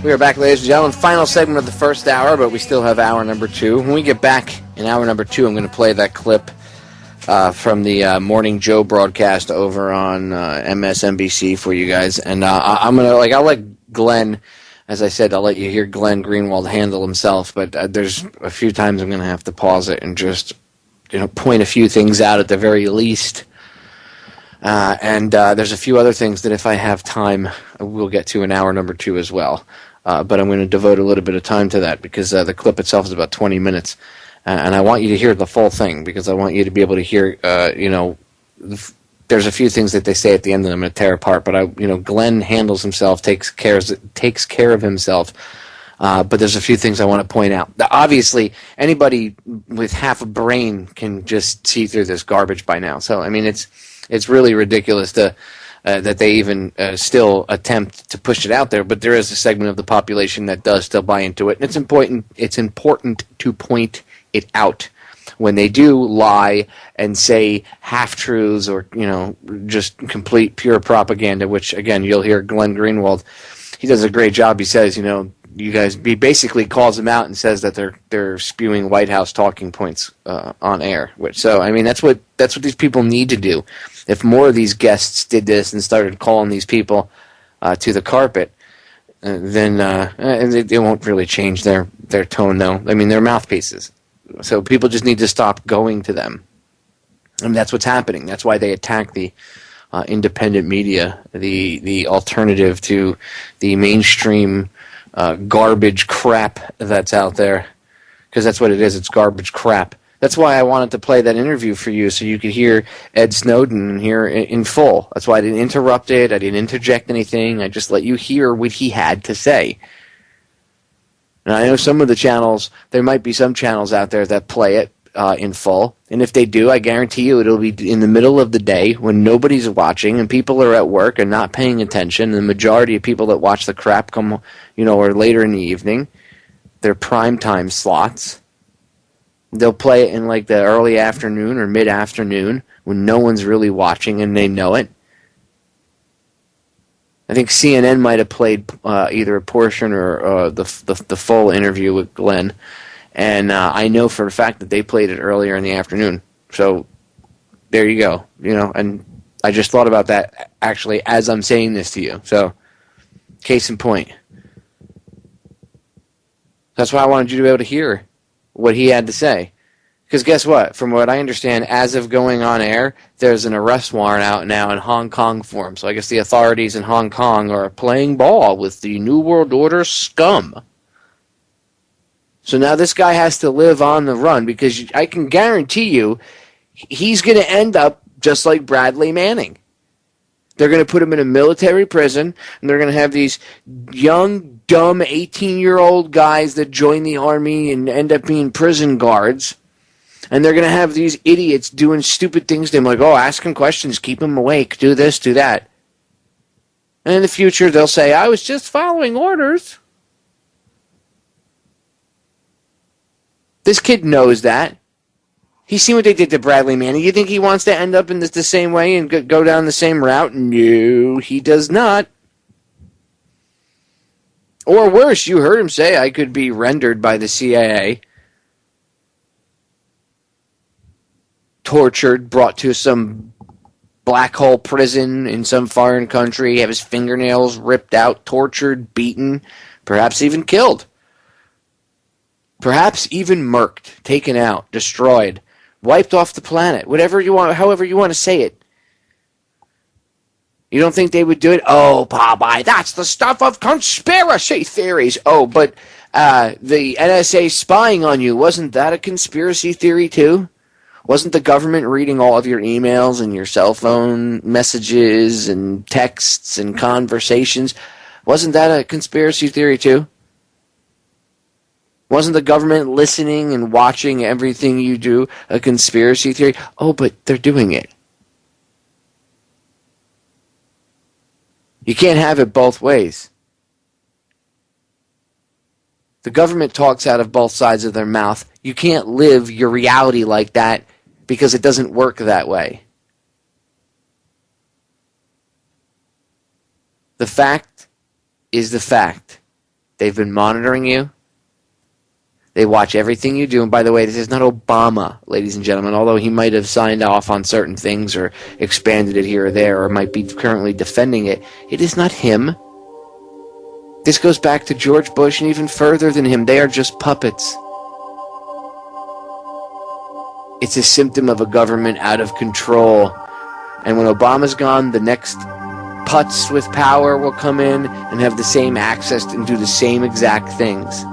We are back, ladies and gentlemen. Final segment of the first hour, but we still have hour number 2. When we get back in hour number 2, I'm going to play that clip from the Morning Joe broadcast over on MSNBC for you guys. And I'm going to, I'll let Glenn, as I said, I'll let you hear Glenn Greenwald handle himself, but there's a few times I'm going to have to pause it and just, point a few things out at the very least. And there's a few other things that if I have time, we'll get to in hour number 2 as well. But I'm going to devote a little bit of time to that because the clip itself is about 20 minutes. And I want you to hear the full thing because I want you to be able to hear, there's a few things that they say at the end that I'm going to tear apart, but Glenn handles himself, takes care of himself. But there's a few things I want to point out. Obviously, anybody with half a brain can just see through this garbage by now. So, I mean, it's really ridiculous that they even still attempt to push it out there. But there is a segment of the population that does still buy into it, and it's important. It's important to point it out when they do lie and say half-truths or just complete pure propaganda. Which again, you'll hear Glenn Greenwald. He does a great job. He says, you guys. He basically calls them out and says that they're spewing White House talking points on air. So I mean, that's what these people need to do. If more of these guests did this and started calling these people to the carpet, then they won't really change their tone, though. I mean, they're mouthpieces. So people just need to stop going to them. I mean, that's what's happening. That's why they attack the independent media, the alternative to the mainstream garbage crap that's out there. Because that's what it is. It's garbage crap. That's why I wanted to play that interview for you, so you could hear Ed Snowden here in full. That's why I didn't interrupt it. I didn't interject anything. I just let you hear what he had to say. Now, I know some of the channels, there might be some channels out there that play it in full. And if they do, I guarantee you it'll be in the middle of the day when nobody's watching and people are at work and not paying attention. And the majority of people that watch the crap come, or later in the evening. They're prime time slots. They'll play it in like the early afternoon or mid-afternoon when no one's really watching and they know it. I think CNN might have played either a portion or the full interview with Glenn, and I know for a fact that they played it earlier in the afternoon. So there you go. And I just thought about that actually as I'm saying this to you. So case in point. That's why I wanted you to be able to hear what he had to say. Because guess what? From what I understand, as of going on air, there's an arrest warrant out now in Hong Kong for him. So I guess the authorities in Hong Kong are playing ball with the New World Order scum. So now this guy has to live on the run, because I can guarantee you he's going to end up just like Bradley Manning. They're going to put him in a military prison, and they're going to have these young, dumb 18-year-old guys that join the army and end up being prison guards. And they're going to have these idiots doing stupid things to him, like, ask him questions, keep him awake, do this, do that. And in the future, they'll say, I was just following orders. This kid knows that. He's seen what they did to Bradley Manning. You think he wants to end up in the same way and go down the same route? No, he does not. Or worse, you heard him say, I could be rendered by the CIA. Tortured, brought to some black hole prison in some foreign country, have his fingernails ripped out, tortured, beaten, perhaps even killed. Perhaps even murked, taken out, destroyed, wiped off the planet, whatever you want, however you want to say it. You don't think they would do it? Oh, Popeye, that's the stuff of conspiracy theories. Oh, but the NSA spying on you, wasn't that a conspiracy theory too? Wasn't the government reading all of your emails and your cell phone messages and texts and conversations? Wasn't that a conspiracy theory too? Wasn't the government listening and watching everything you do a conspiracy theory? Oh, but they're doing it. You can't have it both ways. The government talks out of both sides of their mouth. You can't live your reality like that because it doesn't work that way. The fact is the fact. They've been monitoring you. They watch everything you do. And by the way, this is not Obama, ladies and gentlemen, although he might have signed off on certain things or expanded it here or there or might be currently defending it. It is not him. This goes back to George Bush and even further than him. They are just puppets. It's a symptom of a government out of control. And when Obama's gone, the next putz with power will come in and have the same access and do the same exact things.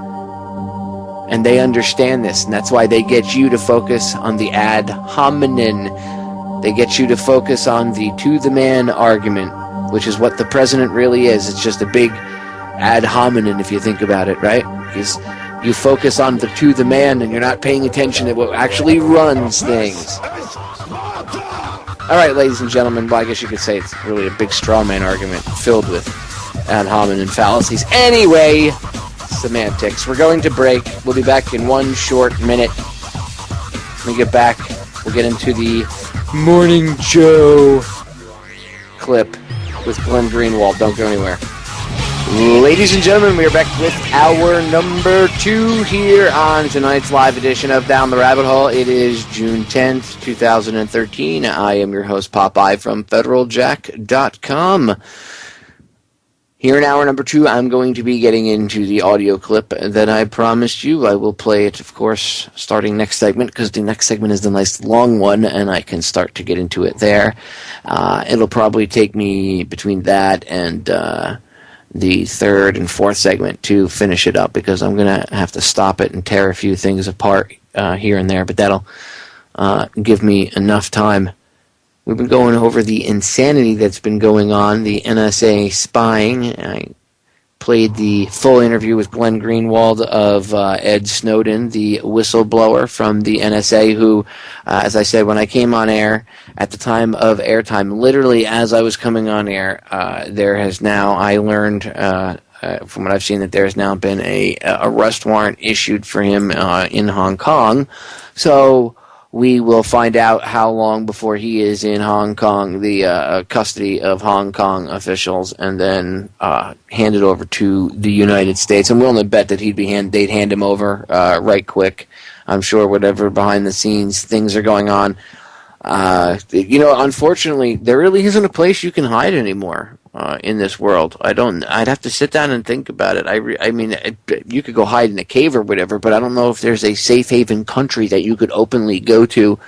And they understand this, and that's why they get you to focus on the ad hominem They get you to focus on the to-the-man argument, which is what the president really is. It's just a big ad hominem, if you think about it, right? Because you focus on the to-the-man, and you're not paying attention to what actually runs things. All right, ladies and gentlemen, well, I guess you could say it's really a big straw man argument filled with ad hominem fallacies. Anyway, semantics. We're going to break. We'll be back in one short minute. When we get back, we'll get into the Morning Joe clip with Glenn Greenwald. Don't go anywhere. Ladies and gentlemen, we are back with hour number 2 here on tonight's live edition of Down the Rabbit Hole. It is June 10th, 2013. I am your host, Popeye, from federaljack.com. Here in hour number 2, I'm going to be getting into the audio clip that I promised you. I will play it, of course, starting next segment, because the next segment is the nice long one, and I can start to get into it there. It'll probably take me between that and the third and fourth segment to finish it up, because I'm going to have to stop it and tear a few things apart here and there, but that'll give me enough time. We've been going over the insanity that's been going on, the NSA spying. I played the full interview with Glenn Greenwald of Ed Snowden, the whistleblower from the NSA, who, as I said, when I came on air, at the time of airtime, literally as I was coming on air, there has now, I learned from what I've seen, that there has now been a arrest warrant issued for him in Hong Kong. So we will find out how long before he is in Hong Kong, the custody of Hong Kong officials, and then handed over to the United States. I'm willing to bet that they'd hand him over right quick. I'm sure whatever behind the scenes things are going on. Unfortunately, there really isn't a place you can hide anymore in this world. I'd have to sit down and think about it. I mean, you could go hide in a cave or whatever, but I don't know if there's a safe haven country that you could openly go to.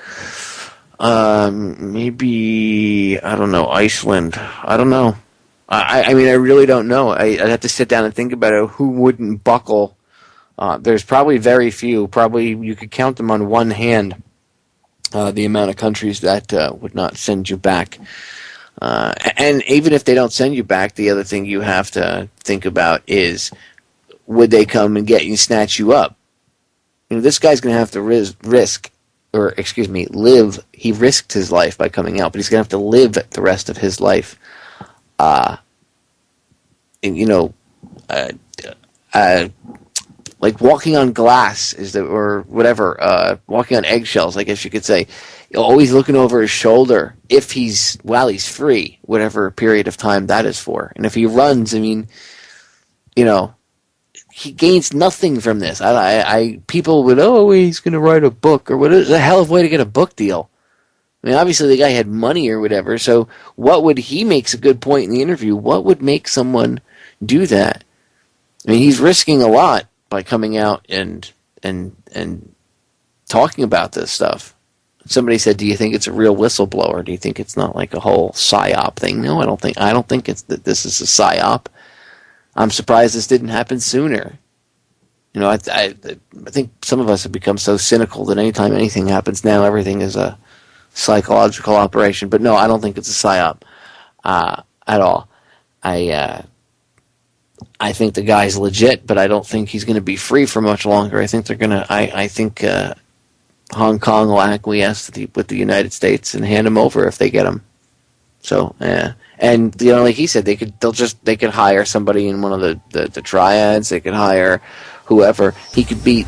Maybe, I don't know, Iceland. I don't know. I mean, I really don't know. I'd have to sit down and think about it. Who wouldn't buckle? There's probably very few. Probably you could count them on one hand. The amount of countries that would not send you back. And even if they don't send you back, the other thing you have to think about is, would they come and get you, snatch you up? This guy's going to have to live. He risked his life by coming out, but he's going to have to live the rest of his life. Like walking on glass or whatever, walking on eggshells, I guess you could say. Always looking over his shoulder while he's free, whatever period of time that is for. And if he runs, I mean, he gains nothing from this. People would, he's going to write a book, or what is a hell of a way to get a book deal. I mean, obviously the guy had money or whatever, so he makes a good point in the interview. What would make someone do that? I mean, he's risking a lot by coming out and talking about this stuff. Somebody said, "Do you think it's a real whistleblower? Do you think it's not like a whole psyop thing?" No, I don't think it's that this is a psyop. I'm surprised this didn't happen sooner. I think some of us have become so cynical that anytime anything happens now, everything is a psychological operation. But no, I don't think it's a psyop at all. I think the guy's legit, but I don't think he's going to be free for much longer. I think they're going to. I think Hong Kong will acquiesce with the United States and hand him over if they get him. So, and like he said, they could hire somebody in one of the triads. They could hire whoever. He could be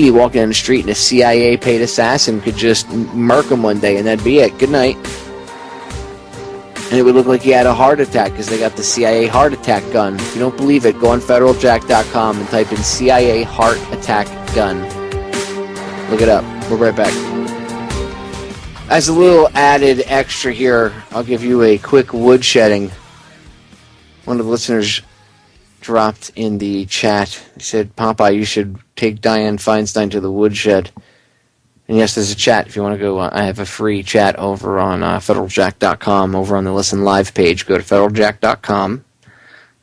walking down the street and a CIA paid assassin could just murk him one day, and that'd be it. Good night. And it would look like he had a heart attack because they got the CIA heart attack gun. If you don't believe it, go on federaljack.com and type in CIA heart attack gun. Look it up. We're right back. As a little added extra here, I'll give you a quick woodshedding. One of the listeners dropped in the chat. He said, "Popeye, you should take Diane Feinstein to the woodshed." And yes, there's a chat if you want to go. I have a free chat over on federaljack.com, over on the Listen Live page. Go to federaljack.com,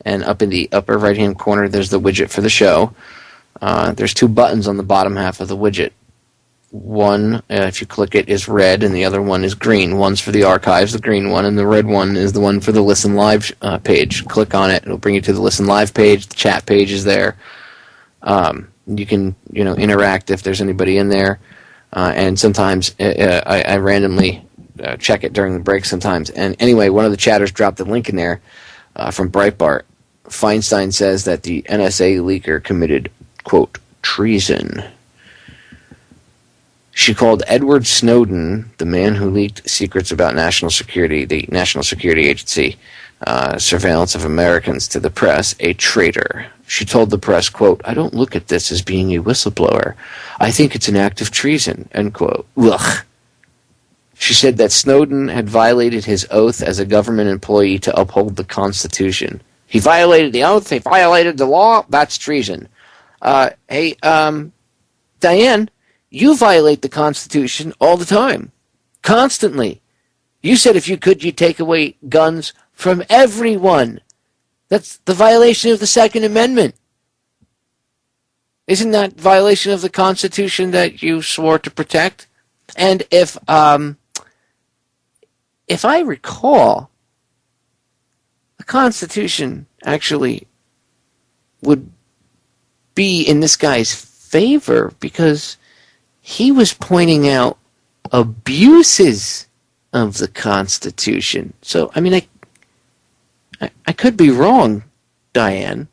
and up in the upper right-hand corner, there's the widget for the show. There's 2 buttons on the bottom half of the widget. one, if you click it, is red, and the other one is green. One's for the archives, the green one, and the red one is the one for the Listen Live page. Click on it; it'll bring you to the Listen Live page. The chat page is there. You can, interact if there's anybody in there, and sometimes I randomly check it during the break sometimes. And anyway, one of the chatters dropped a link in there from Breitbart. Feinstein says that the NSA leaker committed, quote, treason. She called Edward Snowden, the man who leaked secrets about national security, the National Security Agency, surveillance of Americans to the press, a traitor. She told the press, quote, I don't look at this as being a whistleblower. I think it's an act of treason, end quote. Ugh. She said that Snowden had violated his oath as a government employee to uphold the Constitution. He violated the oath, he violated the law, that's treason. Hey, Diane, you violate the Constitution all the time. Constantly. You said if you could, you'd take away guns from everyone. That's the violation of the Second Amendment. Isn't that violation of the Constitution that you swore to protect? And if I recall, the Constitution actually would be in this guy's favor because he was pointing out abuses of the Constitution. So, I mean, I could be wrong, Diane,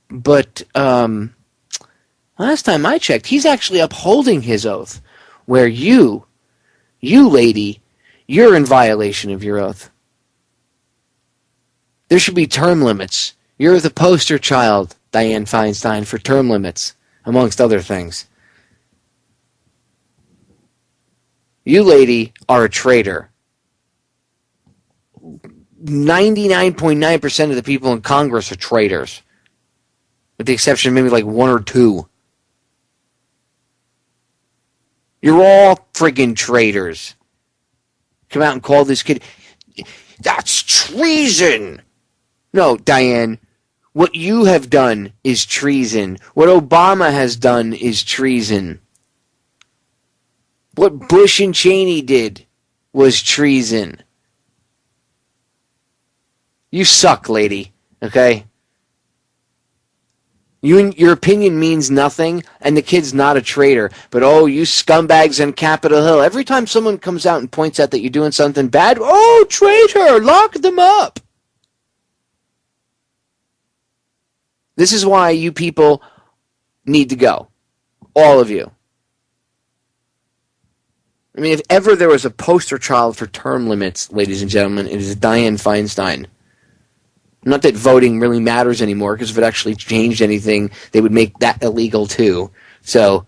but last time I checked, he's actually upholding his oath, where you lady, you're in violation of your oath. There should be term limits. You're the poster child, Diane Feinstein, for term limits, amongst other things. You, lady, are a traitor. 99.9% of the people in Congress are traitors, with the exception of maybe like one or two. You're all friggin' traitors. Come out and call this kid, that's treason! No, Diane, what you have done is treason. What Obama has done is treason. What Bush and Cheney did was treason. You suck, lady, okay? Your opinion means nothing, and the kid's not a traitor. But, oh, you scumbags on Capitol Hill. Every time someone comes out and points out that you're doing something bad, oh, traitor, lock them up. This is why you people need to go. All of you. I mean, if ever there was a poster child for term limits, ladies and gentlemen, it is Diane Feinstein. Not that voting really matters anymore, because if it actually changed anything, they would make that illegal too. So,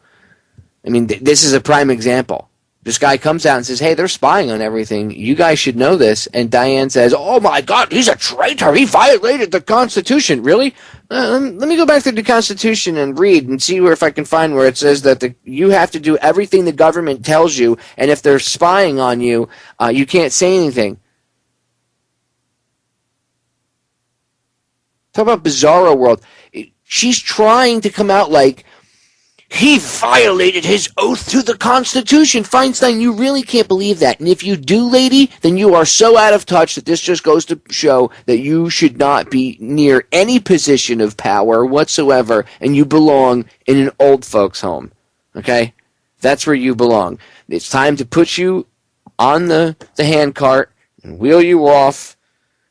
I mean, this is a prime example. This guy comes out and says, hey, they're spying on everything. You guys should know this. And Diane says, oh my God, he's a traitor. He violated the Constitution. Really? Let me go back to the Constitution and read and see if I can find where it says that you have to do everything the government tells you, and if they're spying on you, you can't say anything. Talk about bizarro world. She's trying to come out like, he violated his oath to the Constitution. Feinstein, you really can't believe that. And if you do, lady, then you are so out of touch that this just goes to show that you should not be near any position of power whatsoever, and you belong in an old folks' home. Okay? That's where you belong. It's time to put you on the handcart and wheel you off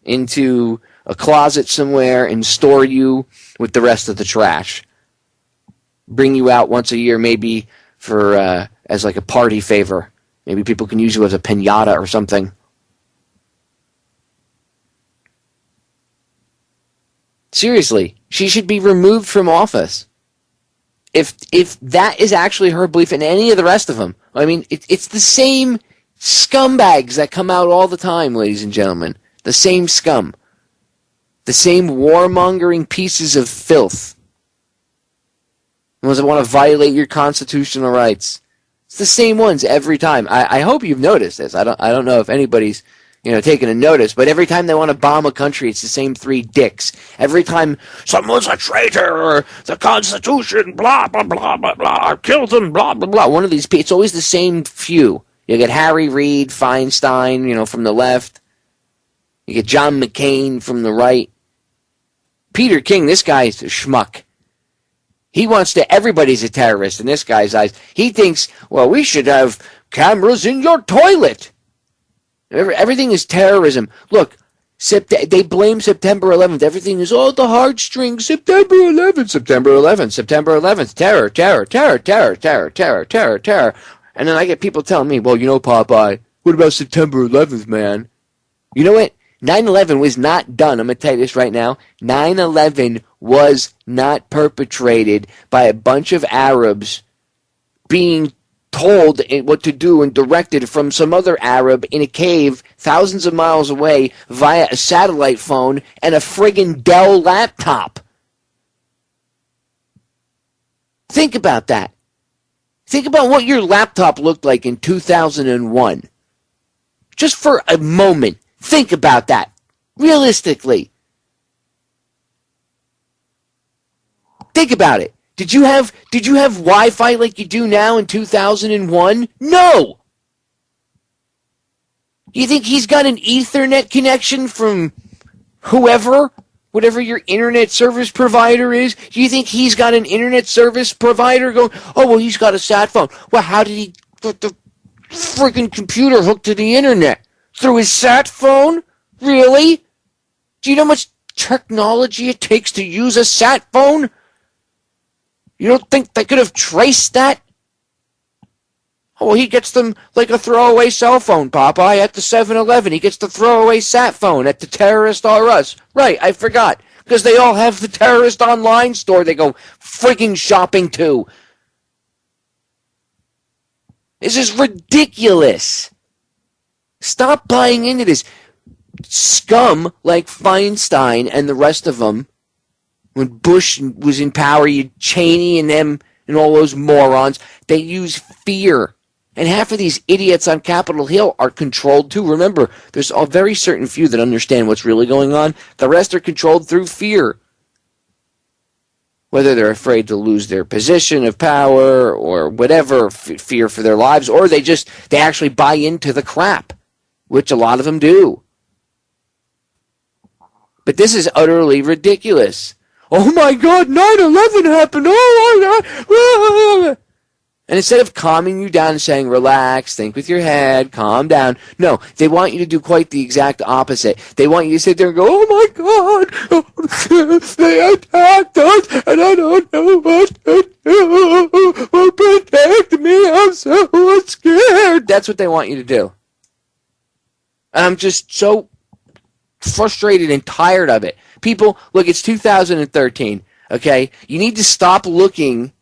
into a closet somewhere and store you with the rest of the trash. Bring you out once a year, maybe for as like a party favor. Maybe people can use you as a piñata or something. Seriously, she should be removed from office. If that is actually her belief, and any of the rest of them, I mean, it's the same scumbags that come out all the time, ladies and gentlemen. The same scum. The same warmongering pieces of filth. The ones that want to violate your constitutional rights. It's the same ones every time. I hope you've noticed this. I don't know if anybody's taking a notice. But every time they want to bomb a country, it's the same three dicks. Every time someone's a traitor or the Constitution, blah, blah, blah, blah, blah, killed them, blah, blah, blah. One of these people, it's always the same few. You get Harry Reid, Feinstein, from the left. You get John McCain from the right. Peter King, this guy's a schmuck. He wants to, everybody's a terrorist in this guy's eyes. He thinks, well, we should have cameras in your toilet. Everything is terrorism. Look, they blame September 11th. Everything is, the heartstrings. September 11th, September 11th, September 11th. Terror, terror, terror, terror, terror, terror, terror, terror. And then I get people telling me, well, Popeye, what about September 11th, man? You know what? 9/11 was not done. I'm going to tell you this right now. 9/11 was not perpetrated by a bunch of Arabs being told what to do and directed from some other Arab in a cave thousands of miles away via a satellite phone and a friggin' Dell laptop. Think about that. Think about what your laptop looked like in 2001. Just for a moment. Think about that. Realistically. Think about it. Did you have Wi-Fi like you do now in 2001? No. You think he's got an Ethernet connection from whatever your internet service provider is? Do you think he's got an internet service provider going, he's got a sat phone. Well, how did he get the freaking computer hooked to the internet? Through his sat phone? Really? Do you know how much technology it takes to use a sat phone? You don't think they could have traced that? He gets them like a throwaway cell phone, Popeye, at the 7-Eleven. He gets the throwaway sat phone at the Terrorist R Us. Right, I forgot. Because they all have the terrorist online store they go frigging shopping to. This is ridiculous. Stop buying into this. Scum like Feinstein and the rest of them, when Bush was in power, Cheney and them and all those morons, they use fear. And half of these idiots on Capitol Hill are controlled too. Remember, there's a very certain few that understand what's really going on. The rest are controlled through fear. Whether they're afraid to lose their position of power or whatever, fear for their lives, or they actually buy into the crap, which a lot of them do. But this is utterly ridiculous. Oh my God, 9/11 happened. Oh my God. And instead of calming you down and saying, relax, think with your head, calm down. No, they want you to do quite the exact opposite. They want you to sit there and go, oh my God, they attacked us, and I don't know what to do. Protect me, I'm so scared. That's what they want you to do. And I'm just so frustrated and tired of it. People, look, it's 2013, okay? You need to stop looking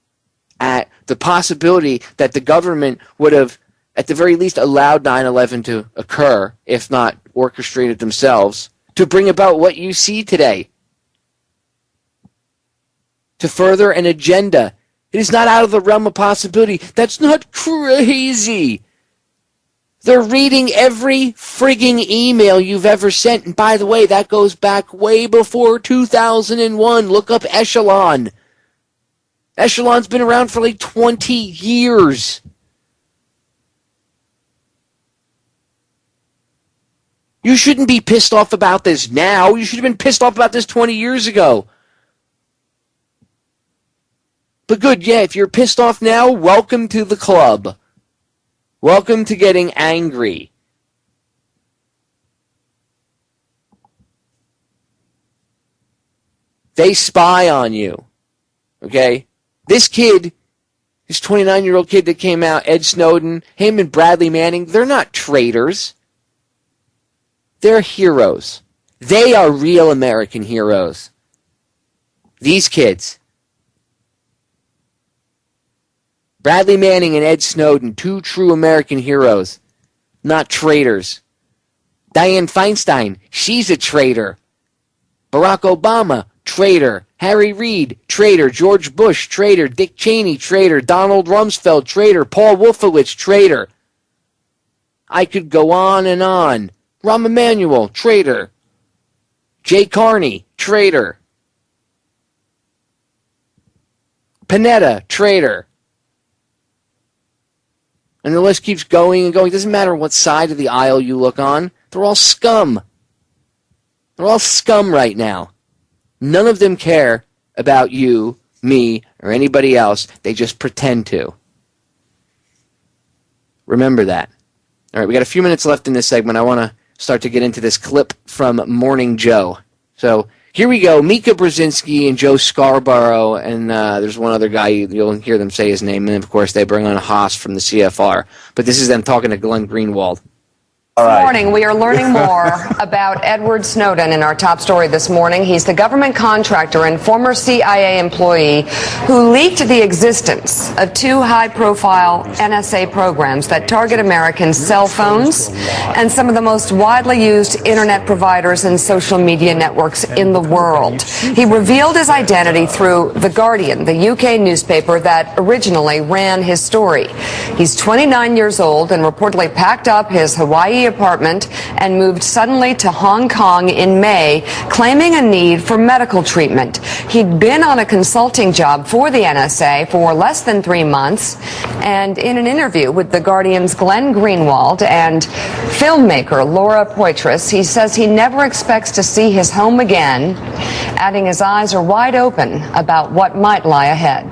at the possibility that the government would have, at the very least, allowed 9/11 to occur, if not orchestrated themselves, to bring about what you see today. To further an agenda. It is not out of the realm of possibility. That's not crazy. They're reading every frigging email you've ever sent. And by the way, that goes back way before 2001. Look up Echelon. Echelon's been around for like 20 years. You shouldn't be pissed off about this now. You should have been pissed off about this 20 years ago. But good, yeah, if you're pissed off now, welcome to the club. Welcome to getting angry. They spy on you. Okay? This kid, this 29-year-old kid that came out, Ed Snowden, him and Bradley Manning, they're not traitors. They're heroes. They are real American heroes. These kids. Bradley Manning and Ed Snowden, two true American heroes, not traitors. Diane Feinstein, she's a traitor. Barack Obama, traitor. Harry Reid, traitor. George Bush, traitor. Dick Cheney, traitor. Donald Rumsfeld, traitor. Paul Wolfowitz, traitor. I could go on and on. Rahm Emanuel, traitor. Jay Carney, traitor. Panetta, traitor. And the list keeps going and going. It doesn't matter what side of the aisle you look on. They're all scum. They're all scum right now. None of them care about you, me, or anybody else. They just pretend to. Remember that. All right, we got a few minutes left in this segment. I want to start to get into this clip from Morning Joe. So here we go. Mika Brzezinski and Joe Scarborough, and there's one other guy. You'll hear them say his name, and of course they bring on Haass from the CFR. But this is them talking to Glenn Greenwald. This morning, we are learning more about Edward Snowden in our top story this morning. He's the government contractor and former CIA employee who leaked the existence of two high-profile NSA programs that target Americans' cell phones and some of the most widely used internet providers and social media networks in the world. He revealed his identity through The Guardian, the UK newspaper that originally ran his story. He's 29 years old and reportedly packed up his Hawaii apartment and moved suddenly to Hong Kong in May, claiming a need for medical treatment. He'd been on a consulting job for the NSA for less than 3 months, and in an interview with The Guardian's Glenn Greenwald and filmmaker Laura Poitras, he says he never expects to see his home again, adding his eyes are wide open about what might lie ahead.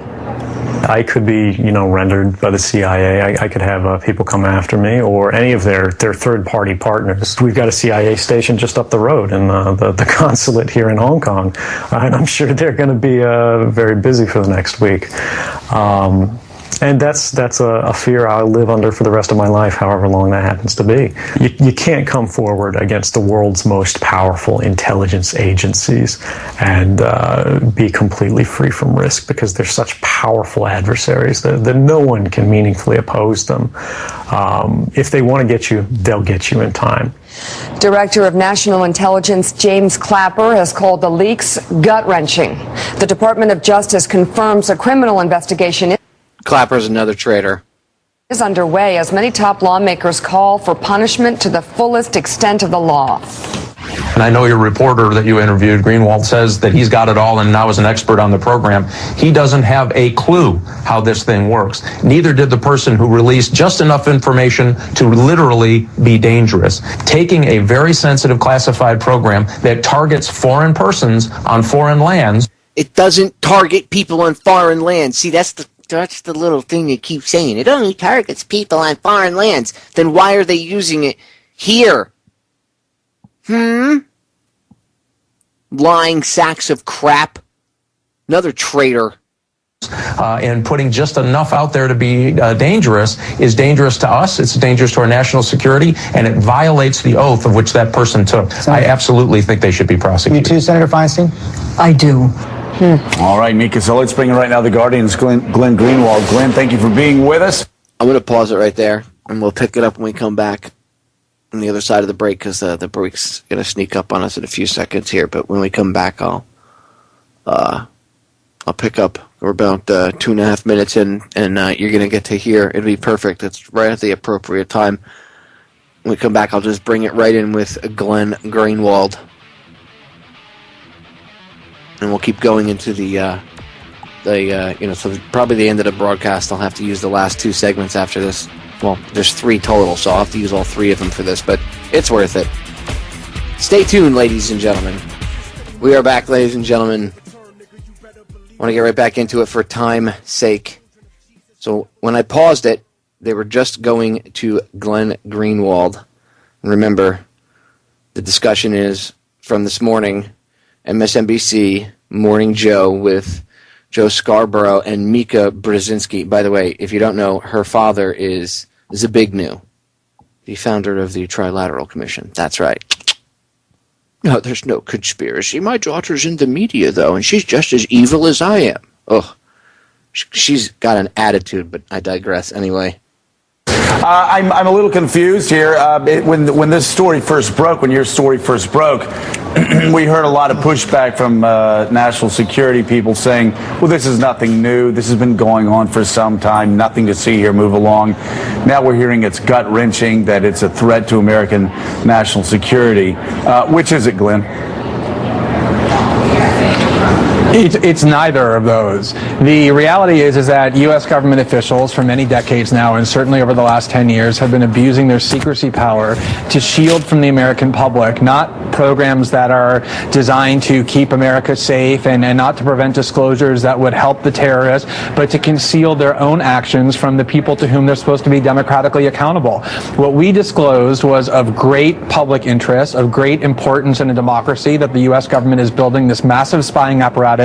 I could be, rendered by the CIA. I could have people come after me, or any of their third-party partners. We've got a CIA station just up the road in the consulate here in Hong Kong, and I'm sure they're going to be very busy for the next week. And that's a fear I'll live under for the rest of my life, however long that happens to be. You can't come forward against the world's most powerful intelligence agencies and be completely free from risk, because they're such powerful adversaries that no one can meaningfully oppose them. If they want to get you, they'll get you in time. Director of National Intelligence James Clapper has called the leaks gut-wrenching. The Department of Justice confirms a criminal investigation Clapper's another traitor. Is underway as many top lawmakers call for punishment to the fullest extent of the law. And I know your reporter that you interviewed, Greenwald, says that he's got it all and now is an expert on the program. He doesn't have a clue how this thing works. Neither did the person who released just enough information to literally be dangerous. Taking a very sensitive classified program that targets foreign persons on foreign lands. It doesn't target people on foreign lands. See, that's the little thing they keep saying. It only targets people on foreign lands. Then why are they using it here? Lying sacks of crap. Another traitor. And putting just enough out there to be dangerous is dangerous to us. It's dangerous to our national security, and it violates the oath of which that person took. I absolutely think they should be prosecuted. You too, Senator Feinstein? I do. All right, Mika, so let's bring in right now the Guardian's Glenn Greenwald. Glenn, thank you for being with us. I'm going to pause it right there, and we'll pick it up when we come back on the other side of the break, because the break's going to sneak up on us in a few seconds here. But when we come back, I'll pick up. We're about 2.5 minutes in, and you're going to get to hear. It'll be perfect. It's right at the appropriate time. When we come back, I'll just bring it right in with Glenn Greenwald. And we'll keep going into so probably the end of the broadcast. I'll have to use the last 2 segments after this. Well, there's 3 total, so I'll have to use all 3 of them for this, but it's worth it. Stay tuned, ladies and gentlemen. We are back, ladies and gentlemen. I want to get right back into it for time's sake. So when I paused it, they were just going to Glenn Greenwald. And remember, the discussion is from this morning, MSNBC, Morning Joe with Joe Scarborough and Mika Brzezinski. By the way, if you don't know, her father is Zbigniew, the founder of the Trilateral Commission. That's right. No, there's no conspiracy. My daughter's in the media, though, and she's just as evil as I am. Ugh. She's got an attitude, but I digress anyway. I'm a little confused here. When this story first broke, when your story first broke, we heard a lot of pushback from national security people saying, well, this is nothing new. This has been going on for some time. Nothing to see here. Move along. Now we're hearing it's gut-wrenching, that it's a threat to American national security. Which is it, Glenn? It's neither of those. The reality is that U.S. government officials for many decades now, and certainly over the last 10 years, have been abusing their secrecy power to shield from the American public, not programs that are designed to keep America safe and not to prevent disclosures that would help the terrorists, but to conceal their own actions from the people to whom they're supposed to be democratically accountable. What we disclosed was of great public interest, of great importance in a democracy, that the U.S. government is building this massive spying apparatus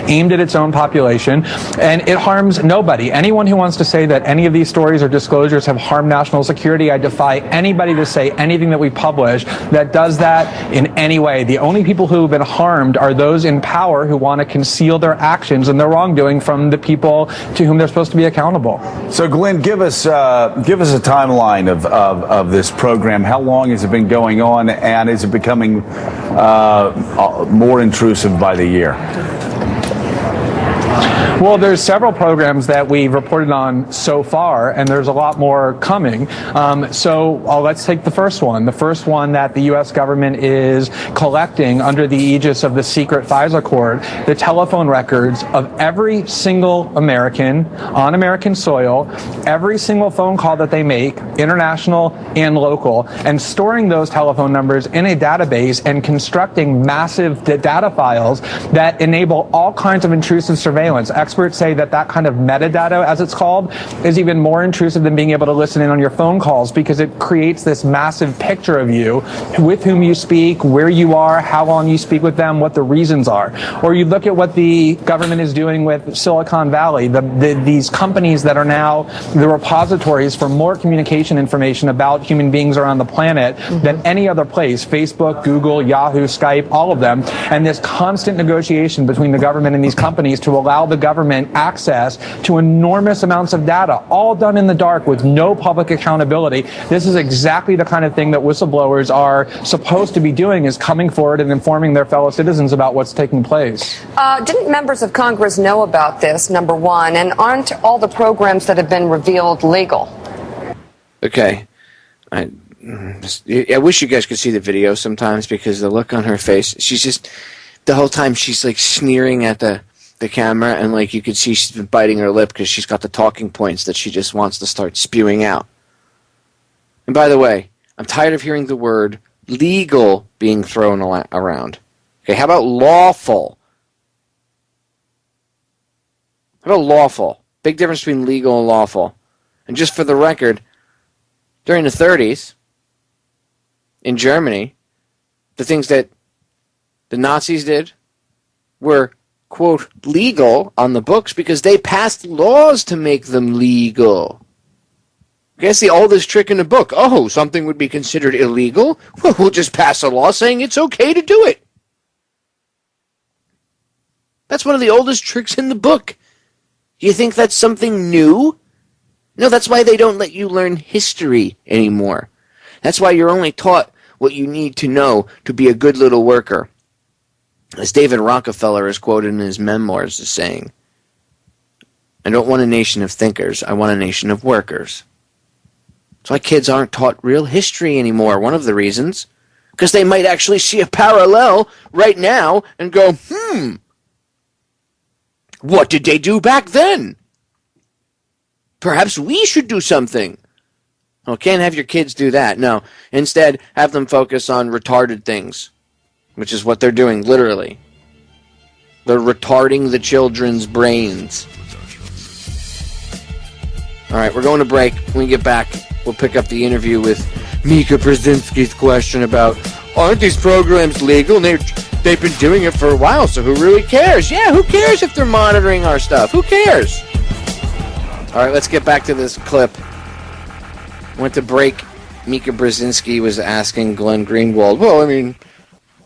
aimed at its own population, and it harms nobody. Anyone who wants to say that any of these stories or disclosures have harmed national security, I defy anybody to say anything that we publish that does that in any way. The only people who have been harmed are those in power who want to conceal their actions and their wrongdoing from the people to whom they're supposed to be accountable. So, Glenn, give us a timeline of this program. How long has it been going on, and is it becoming more intrusive by the year? Well, there's several programs that we've reported on so far, and there's a lot more coming. Let's take the first one. The first one that the U.S. government is collecting under the aegis of the secret FISA court, the telephone records of every single American on American soil, every single phone call that they make, international and local, and storing those telephone numbers in a database and constructing massive data files that enable all kinds of intrusive surveillance. Experts say that kind of metadata, as it's called, is even more intrusive than being able to listen in on your phone calls, because it creates this massive picture of you, with whom you speak, where you are, how long you speak with them, what the reasons are. Or you look at what the government is doing with Silicon Valley, these companies that are now the repositories for more communication information about human beings around the planet than any other place. Facebook, Google, Yahoo, Skype, all of them. And this constant negotiation between the government and these companies to allow the government access to enormous amounts of data, all done in the dark with no public accountability. This is exactly the kind of thing that whistleblowers are supposed to be doing, is coming forward and informing their fellow citizens about what's taking place. Didn't members of Congress know about this, number one, and aren't all the programs that have been revealed legal? Okay. I wish you guys could see the video sometimes, because the look on her face, she's just, the whole time she's like sneering at the camera, and like you could see she's been biting her lip because she's got the talking points that she just wants to start spewing out. And by the way, I'm tired of hearing the word legal being thrown around. Okay, how about lawful? How about lawful? Big difference between legal and lawful. And just for the record, during the 30s, in Germany, the things that the Nazis did were, quote, legal on the books because they passed laws to make them legal. Okay, that's the oldest trick in the book. Oh, something would be considered illegal? Well, we'll just pass a law saying it's okay to do it. That's one of the oldest tricks in the book. You think that's something new? No, that's why they don't let you learn history anymore. That's why you're only taught what you need to know to be a good little worker. As David Rockefeller is quoted in his memoirs as saying, I don't want a nation of thinkers, I want a nation of workers. That's why kids aren't taught real history anymore, one of the reasons. Because they might actually see a parallel right now and go, what did they do back then? Perhaps we should do something. Well, can't have your kids do that. No. Instead, have them focus on retarded things, which is what they're doing, literally. They're retarding the children's brains. All right, we're going to break. When we get back, we'll pick up the interview with Mika Brzezinski's question about, aren't these programs legal? And they've been doing it for a while, so who really cares? Yeah, who cares if they're monitoring our stuff? Who cares? All right, let's get back to this clip. Went to break. Mika Brzezinski was asking Glenn Greenwald, well, I mean,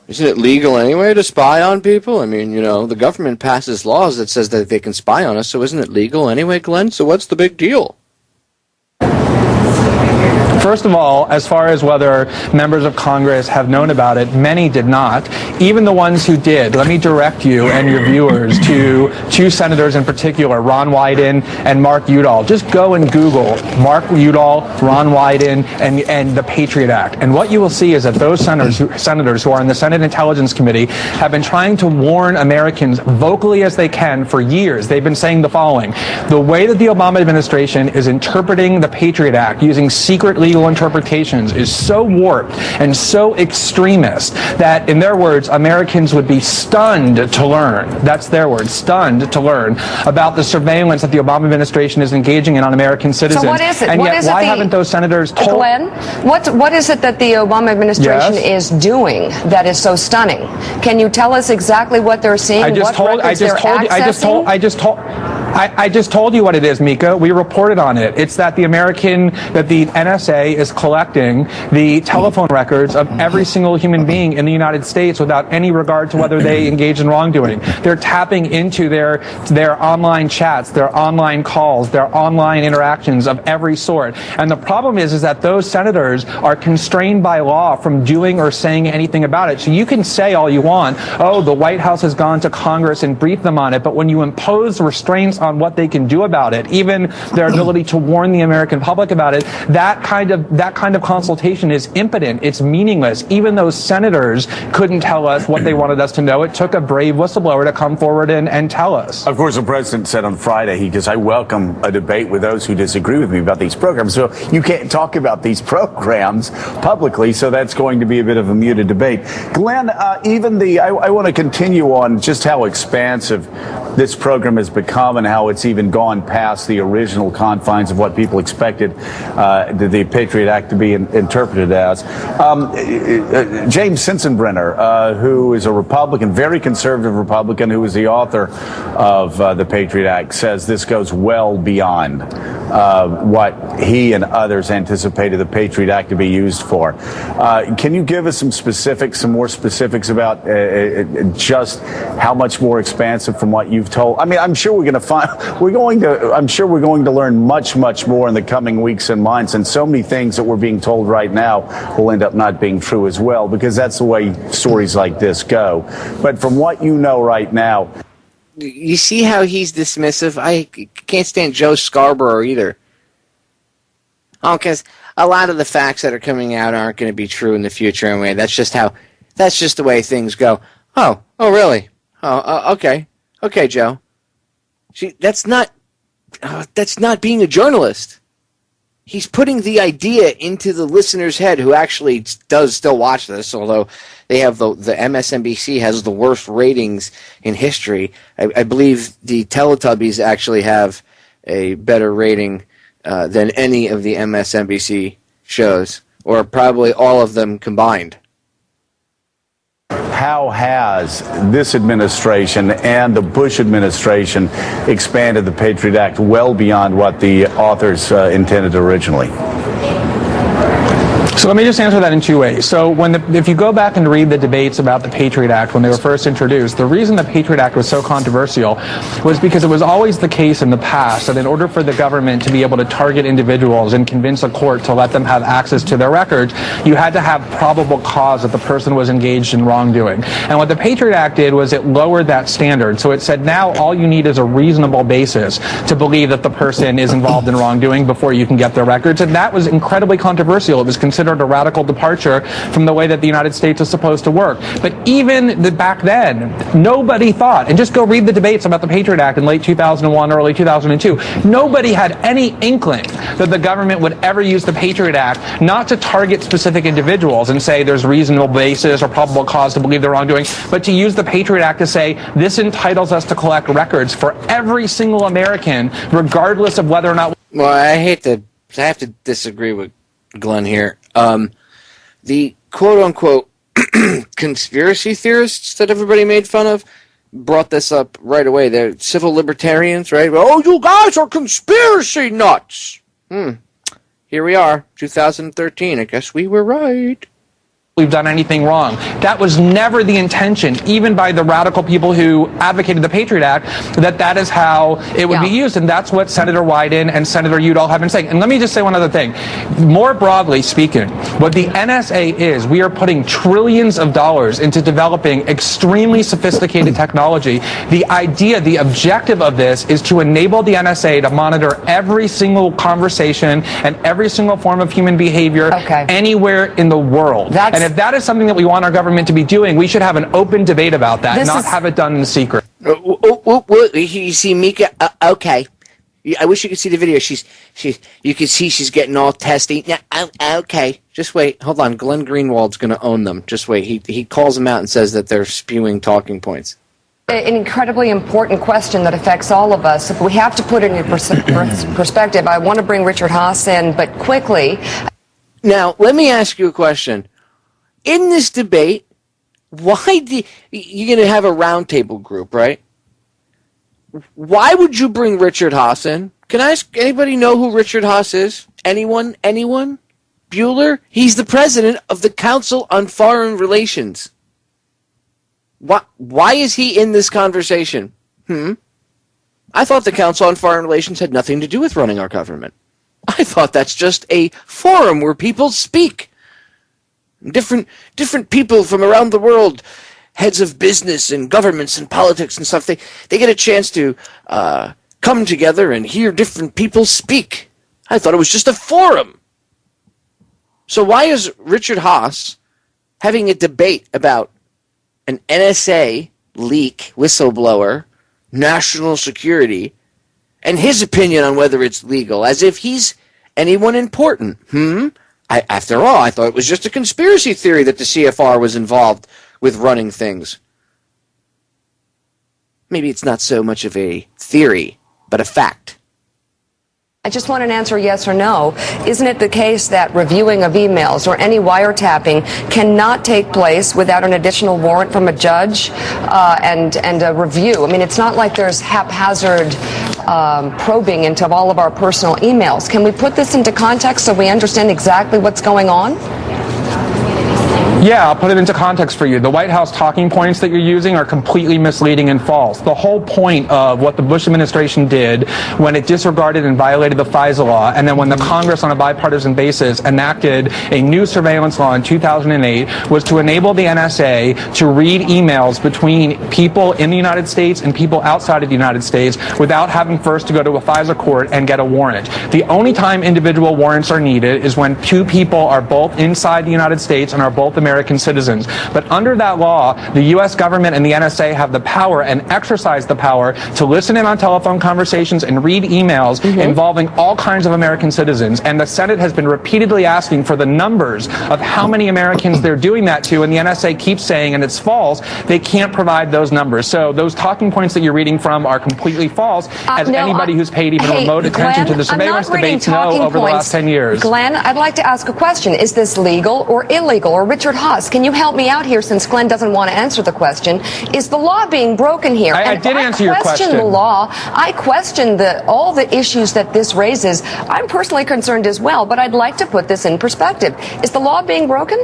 isn't it legal anyway to spy on people? I mean, you know, the government passes laws that says that they can spy on us, so isn't it legal anyway, Glenn? So what's the big deal? First of all, as far as whether members of Congress have known about it, many did not. Even the ones who did, let me direct you and your viewers to two senators in particular, Ron Wyden and Mark Udall. Just go and Google Mark Udall, Ron Wyden, and the Patriot Act. And what you will see is that those senators who are in the Senate Intelligence Committee have been trying to warn Americans vocally as they can for years. They've been saying the following: the way that the Obama administration is interpreting the Patriot Act using secret legal interpretations is so warped and so extremist that, in their words, Americans would be stunned to learn, that's their word, stunned to learn about the surveillance that the Obama administration is engaging in on American citizens. So what is it? And yet, why haven't those senators told... Glenn, what is it that the Obama administration is doing that is so stunning? Can you tell us exactly what they're seeing? I just told you what it is, Mika. We reported on it. It's that the NSA is collecting the telephone records of every single human being in the United States without any regard to whether they engage in wrongdoing. They're tapping into their online chats, their online calls, their online interactions of every sort. And the problem is that those senators are constrained by law from doing or saying anything about it. So you can say all you want, oh, the White House has gone to Congress and briefed them on it, but when you impose restraints on what they can do about it, even their ability to warn the American public about it, that kind of consultation is impotent. It's meaningless. Even those senators couldn't tell us what they wanted us to know. It took a brave whistleblower to come forward and tell us. Of course, the president said on Friday, I welcome a debate with those who disagree with me about these programs. So you can't talk about these programs publicly, so that's going to be a bit of a muted debate. Glenn, I want to continue on just how expansive this program has become and how it's even gone past the original confines of what people expected the Patriot Act to be interpreted as. James Sensenbrenner, who is a Republican, very conservative Republican, who is the author of the Patriot Act, says this goes well beyond what he and others anticipated the Patriot Act to be used for. Can you give us some more specifics about just how much more expansive from what you've told? I mean, I'm sure we're going to learn much more in the coming weeks and months, and so many things that we're being told right now will end up not being true as well, because that's the way stories like this go. But from what you know right now, you see how he's dismissive? I can't stand Joe Scarborough either. Oh, because a lot of the facts that are coming out aren't going to be true in the future anyway. That's just the way things go. Oh, really? Oh, okay. Okay, Joe. See, that's not being a journalist. He's putting the idea into the listener's head, who actually does still watch this, although they have the MSNBC has the worst ratings in history. I believe the Teletubbies actually have a better rating than any of the MSNBC shows, or probably all of them combined. How has this administration and the Bush administration expanded the Patriot Act well beyond what the authors intended originally? So let me just answer that in two ways. So if you go back and read the debates about the Patriot Act when they were first introduced, the reason the Patriot Act was so controversial was because it was always the case in the past that in order for the government to be able to target individuals and convince a court to let them have access to their records, you had to have probable cause that the person was engaged in wrongdoing. And what the Patriot Act did was it lowered that standard. So it said now all you need is a reasonable basis to believe that the person is involved in wrongdoing before you can get their records. And that was incredibly controversial. It was considered a radical departure from the way that the United States is supposed to work. But even back then, nobody thought, and just go read the debates about the Patriot Act in late 2001, early 2002, nobody had any inkling that the government would ever use the Patriot Act not to target specific individuals and say there's reasonable basis or probable cause to believe they're wrongdoing, but to use the Patriot Act to say this entitles us to collect records for every single American, regardless of whether or not... Well, I have to disagree with Glenn here. The quote-unquote conspiracy theorists that everybody made fun of brought this up right away. They're civil libertarians, right? Oh, you guys are conspiracy nuts! Here we are, 2013. I guess we were right. we've done anything wrong. That was never the intention, even by the radical people who advocated the Patriot Act, that is how it would be used. And that's what Senator Wyden and Senator Udall have been saying. And let me just say one other thing. More broadly speaking, what the NSA is, we are putting trillions of dollars into developing extremely sophisticated technology. The idea, the objective of this is to enable the NSA to monitor every single conversation and every single form of human behavior anywhere in the world. And if that is something that we want our government to be doing, we should have an open debate about that, not have it done in secret. You see, Mika, okay. I wish you could see the video. You can see she's getting all testy. Okay, just wait. Hold on. Glenn Greenwald's going to own them. Just wait. He calls them out and says that they're spewing talking points. An incredibly important question that affects all of us. We have to put it in perspective. I want to bring Richard Haass in, but quickly. Now, let me ask you a question. In this debate, why do you're going to have a roundtable group, right? Why would you bring Richard Haass in? Can I ask, anybody know who Richard Haass is? Anyone? Anyone? Bueller? He's the president of the Council on Foreign Relations. Why is he in this conversation? I thought the Council on Foreign Relations had nothing to do with running our government. I thought that's just a forum where people speak. Different people from around the world, heads of business and governments and politics and stuff, they get a chance to come together and hear different people speak. I thought it was just a forum. So why is Richard Haass having a debate about an NSA leak, whistleblower, national security, and his opinion on whether it's legal, as if he's anyone important? After all, I thought it was just a conspiracy theory that the CFR was involved with running things. Maybe it's not so much of a theory, but a fact. I just want an answer, yes or no. Isn't it the case that reviewing of emails or any wiretapping cannot take place without an additional warrant from a judge and a review? I mean, it's not like there's haphazard probing into all of our personal emails. Can we put this into context so we understand exactly what's going on? Yeah, I'll put it into context for you. The White House talking points that you're using are completely misleading and false. The whole point of what the Bush administration did when it disregarded and violated the FISA law, and then when the Congress on a bipartisan basis enacted a new surveillance law in 2008, was to enable the NSA to read emails between people in the United States and people outside of the United States without having first to go to a FISA court and get a warrant. The only time individual warrants are needed is when two people are both inside the United States and are both American citizens. But under that law, the U.S. government and the NSA have the power and exercise the power to listen in on telephone conversations and read emails involving all kinds of American citizens. And the Senate has been repeatedly asking for the numbers of how many Americans they're doing that to, and the NSA keeps saying, and it's false, they can't provide those numbers. So those talking points that you're reading from are completely false, as anybody who's paid even remote attention to the surveillance debates know over the last 10 years. Glenn, I'd like to ask a question. Is this legal or illegal? Or Richard Haass, can you help me out here since Glenn doesn't want to answer the question? Is the law being broken here? I did answer your question. I question the law. I question all the issues that this raises. I'm personally concerned as well, but I'd like to put this in perspective. Is the law being broken?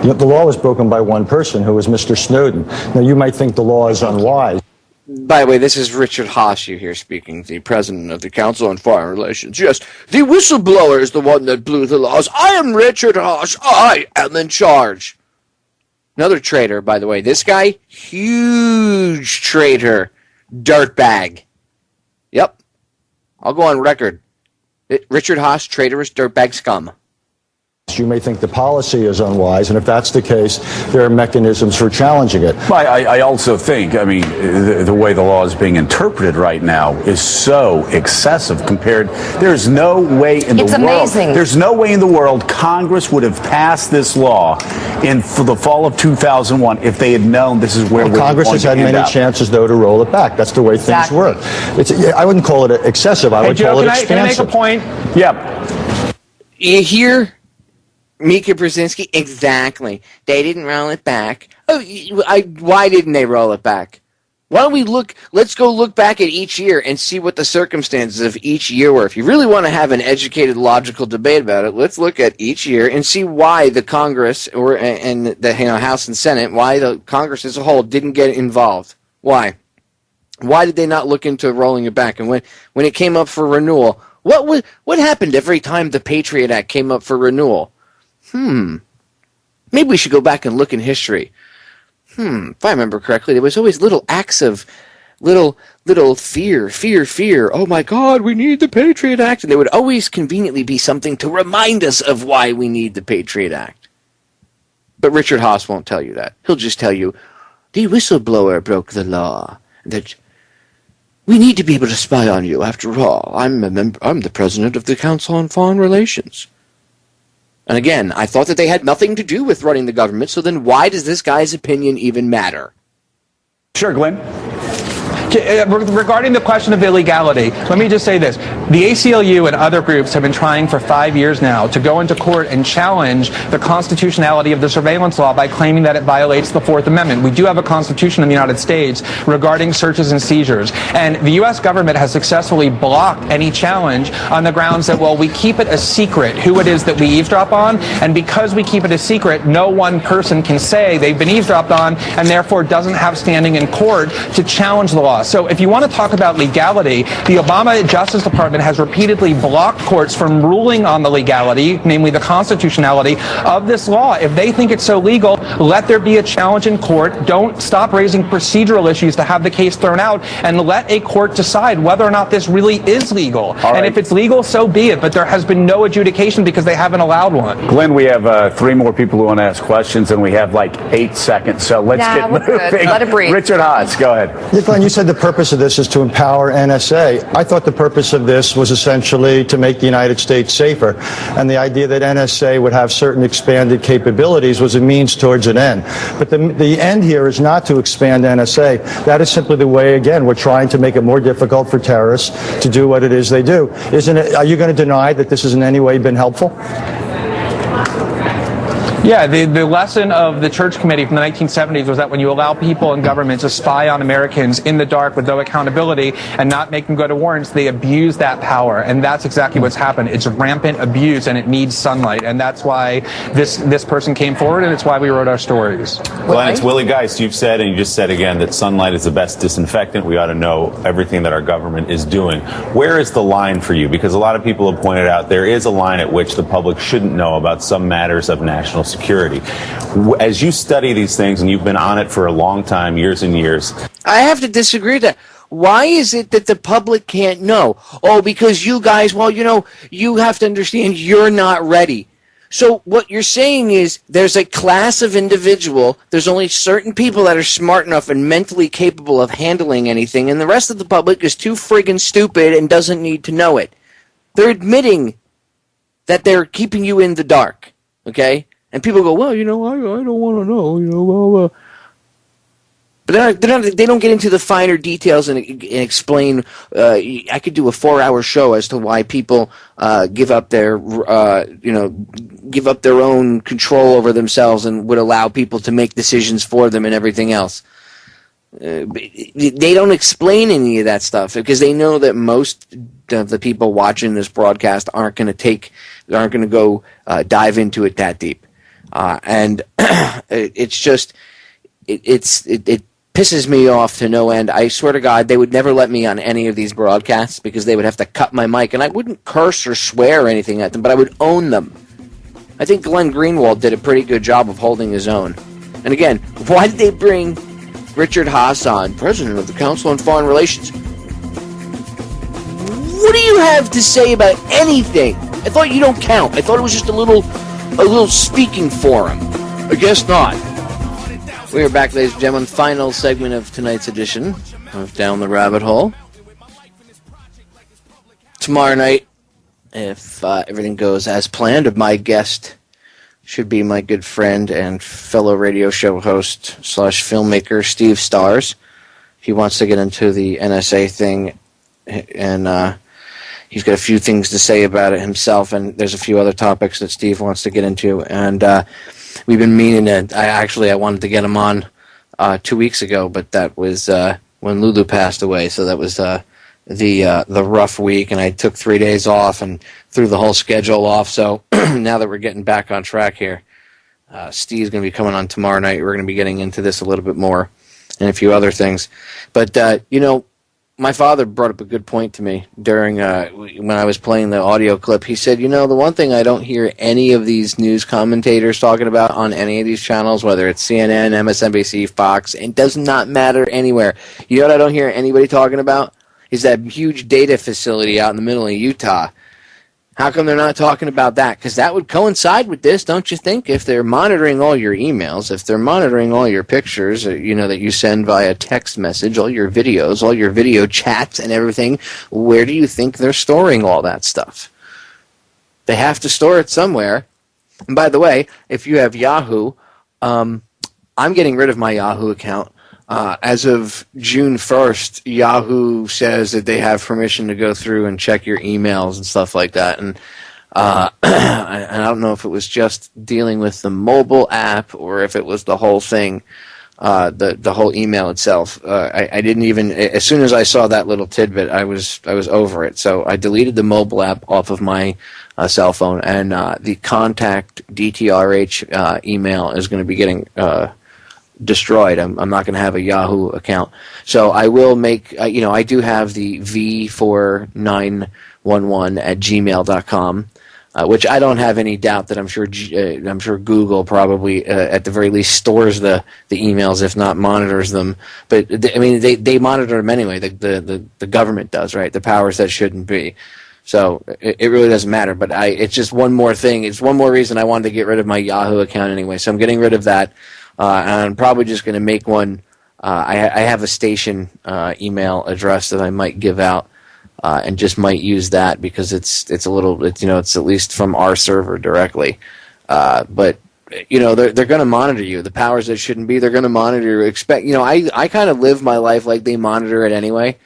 The law was broken by one person, who was Mr. Snowden. Now, you might think the law is unwise. By the way, this is Richard Haass you hear speaking, the president of the Council on Foreign Relations. Yes, the whistleblower is the one that blew the laws. I am Richard Haass. I am in charge. Another traitor, by the way. This guy, huge traitor, dirtbag. Yep. I'll go on record. Richard Haass, traitorous dirtbag scum. You may think the policy is unwise, and if that's the case, there are mechanisms for challenging it. I also think, I mean, the way the law is being interpreted right now is so excessive compared. There's no way in the world. It's amazing. There's no way in the world Congress would have passed this law for the fall of 2001 if they had known this is where Congress has had many chances, though, to roll it back. That's the way things work. I wouldn't call it excessive. I would call it expansive. Can I make a point? Yep. You hear Mika Brzezinski? Exactly. They didn't roll it back. Oh, why didn't they roll it back? Why don't we let's go look back at each year and see what the circumstances of each year were. If you really want to have an educated, logical debate about it, let's look at each year and see why the Congress and the House and Senate, why the Congress as a whole didn't get involved. Why? Why did they not look into rolling it back? And when it came up for renewal, what happened every time the Patriot Act came up for renewal? Maybe we should go back and look in history. If I remember correctly, there was always little acts of little fear. Oh my God, we need the Patriot Act. And there would always conveniently be something to remind us of why we need the Patriot Act. But Richard Haass won't tell you that. He'll just tell you, the whistleblower broke the law. That we need to be able to spy on you. After all, I'm the president of the Council on Foreign Relations. And again, I thought that they had nothing to do with running the government, so then why does this guy's opinion even matter? Sure, Glenn. Regarding the question of illegality, let me just say this. The ACLU and other groups have been trying for 5 years now to go into court and challenge the constitutionality of the surveillance law by claiming that it violates the Fourth Amendment. We do have a constitution in the United States regarding searches and seizures. And the U.S. government has successfully blocked any challenge on the grounds that, well, we keep it a secret who it is that we eavesdrop on. And because we keep it a secret, no one person can say they've been eavesdropped on and therefore doesn't have standing in court to challenge the law. So if you want to talk about legality, the Obama Justice Department has repeatedly blocked courts from ruling on the legality, namely the constitutionality of this law. If they think it's so legal, let there be a challenge in court. Don't stop raising procedural issues to have the case thrown out, and let a court decide whether or not this really is legal. And if it's legal, so be it. But there has been no adjudication because they haven't allowed one. Glenn, we have 3 more people who want to ask questions, and we have like 8 seconds. So let's get moving. Good. Let it breathe. Richard Haass, go ahead. Yeah, Glenn, you said the purpose of this is to empower NSA. I thought the purpose of this was essentially to make the United States safer. And the idea that NSA would have certain expanded capabilities was a means towards an end. But the end here is not to expand NSA. That is simply the way, again, we're trying to make it more difficult for terrorists to do what it is they do. Are you going to deny that this has in any way been helpful? Yeah, the lesson of the Church Committee from the 1970s was that when you allow people in government to spy on Americans in the dark with no accountability and not make them go to warrants, they abuse that power. And that's exactly what's happened. It's rampant abuse, and it needs sunlight. And that's why this person came forward, and it's why we wrote our stories. Glenn, it's Willie Geist. You've said, and you just said again, that sunlight is the best disinfectant. We ought to know everything that our government is doing. Where is the line for you? Because a lot of people have pointed out there is a line at which the public shouldn't know about some matters of national security. As you study these things, and you've been on it for a long time, years and years. I have to disagree with that. Why is it that the public can't know? Oh, because you guys, well, you have to understand you're not ready. So what you're saying is there's a class of individual, there's only certain people that are smart enough and mentally capable of handling anything, and the rest of the public is too friggin' stupid and doesn't need to know it. They're admitting that they're keeping you in the dark, okay? And people go, well, I don't want to know, But they don't get into the finer details and explain. I could do a 4-hour show as to why people give up their own control over themselves and would allow people to make decisions for them and everything else. They don't explain any of that stuff because they know that most of the people watching this broadcast aren't going to go dive into it that deep. And it's just it pisses me off to no end. I swear to God, they would never let me on any of these broadcasts because they would have to cut my mic, and I wouldn't curse or swear or anything at them, but I would own them. I think Glenn Greenwald did a pretty good job of holding his own. And again, why did they bring Richard Haass on, president of the Council on Foreign Relations? What do you have to say about anything? I thought you don't count. I thought it was just a little speaking forum. I guess not. We are back, ladies and gentlemen. Final segment of tonight's edition of Down the Rabbit Hole. Tomorrow night, if everything goes as planned, my guest should be my good friend and fellow radio show host / filmmaker, Steve Stars. He wants to get into the NSA thing, and he's got a few things to say about it himself, and there's a few other topics that Steve wants to get into, and we've been meaning to. I wanted to get him on 2 weeks ago, but that was when Lulu passed away. So that was the rough week, and I took 3 days off and threw the whole schedule off. So now that we're getting back on track here, Steve's going to be coming on tomorrow night. We're going to be getting into this a little bit more and a few other things. But, my father brought up a good point to me during when I was playing the audio clip. He said, the one thing I don't hear any of these news commentators talking about on any of these channels, whether it's CNN, MSNBC, Fox, it does not matter anywhere. You know what I don't hear anybody talking about? Is that huge data facility out in the middle of Utah. How come they're not talking about that? Because that would coincide with this, don't you think? If they're monitoring all your emails, if they're monitoring all your pictures, that you send via text message, all your videos, all your video chats and everything, where do you think they're storing all that stuff? They have to store it somewhere. And by the way, if you have Yahoo, I'm getting rid of my Yahoo account. As of June 1st, Yahoo says that they have permission to go through and check your emails and stuff like that. And I don't know if it was just dealing with the mobile app or if it was the whole thing, the whole email itself. I didn't even, as soon as I saw that little tidbit, I was over it. So I deleted the mobile app off of my cell phone, and the contact DTRH email is going to be getting destroyed. I'm not going to have a Yahoo account. So I will make, I do have the v4911 at gmail.com, which I don't have any doubt that I'm sure Google probably at the very least stores the emails, if not monitors them. But they monitor them anyway. The government does, right? The powers that shouldn't be. So it really doesn't matter. But it's just one more thing. It's one more reason I wanted to get rid of my Yahoo account anyway. So I'm getting rid of that. And I'm probably just going to make one. I have a station email address that I might give out, and just might use that because it's a little, it's at least from our server directly. But they're going to monitor you. The powers that shouldn't be, they're going to monitor you. I kind of live my life like they monitor it anyway.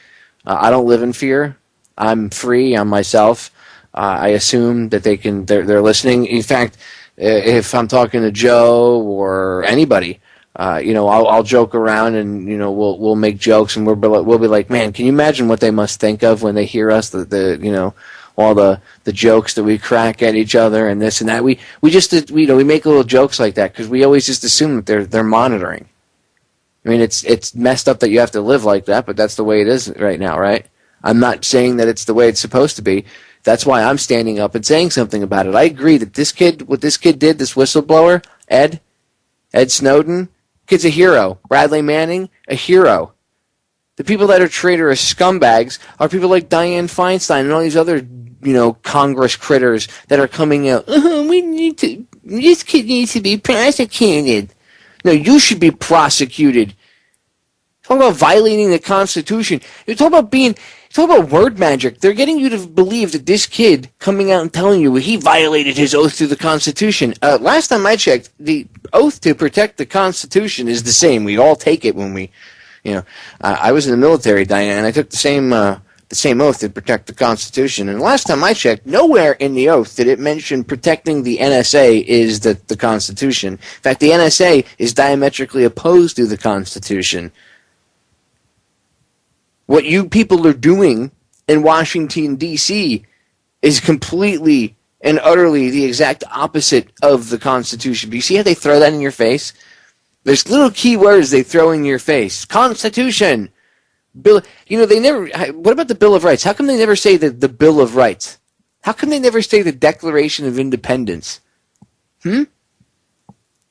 I don't live in fear. I'm free. I'm myself. I assume that they're listening. In fact, if I'm talking to Joe or anybody, I'll joke around and we'll make jokes and we'll be like, man, can you imagine what they must think of when they hear us? All the jokes that we crack at each other and this and that. We make little jokes like that because we always just assume that they're monitoring. I mean, it's messed up that you have to live like that, but that's the way it is right now, right? I'm not saying that it's the way it's supposed to be. That's why I'm standing up and saying something about it. I agree that what this kid did, this whistleblower, Ed Snowden, kid's a hero. Bradley Manning, a hero. The people that are traitorous scumbags are people like Diane Feinstein and all these other, Congress critters that are coming out. This kid needs to be prosecuted. No, you should be prosecuted. Talk about violating the Constitution. You talk about word magic. They're getting you to believe that this kid coming out and telling you he violated his oath to the Constitution. Last time I checked, the oath to protect the Constitution is the same. We all take it when we, I was in the military, Diane, and I took the same oath to protect the Constitution. And last time I checked, nowhere in the oath did it mention protecting the NSA is the Constitution. In fact, the NSA is diametrically opposed to the Constitution. What you people are doing in Washington, D.C. is completely and utterly the exact opposite of the Constitution. Do you see how they throw that in your face? There's little key words they throw in your face. Constitution. Bill. They never. What about the Bill of Rights? How come they never say the Bill of Rights? How come they never say the Declaration of Independence?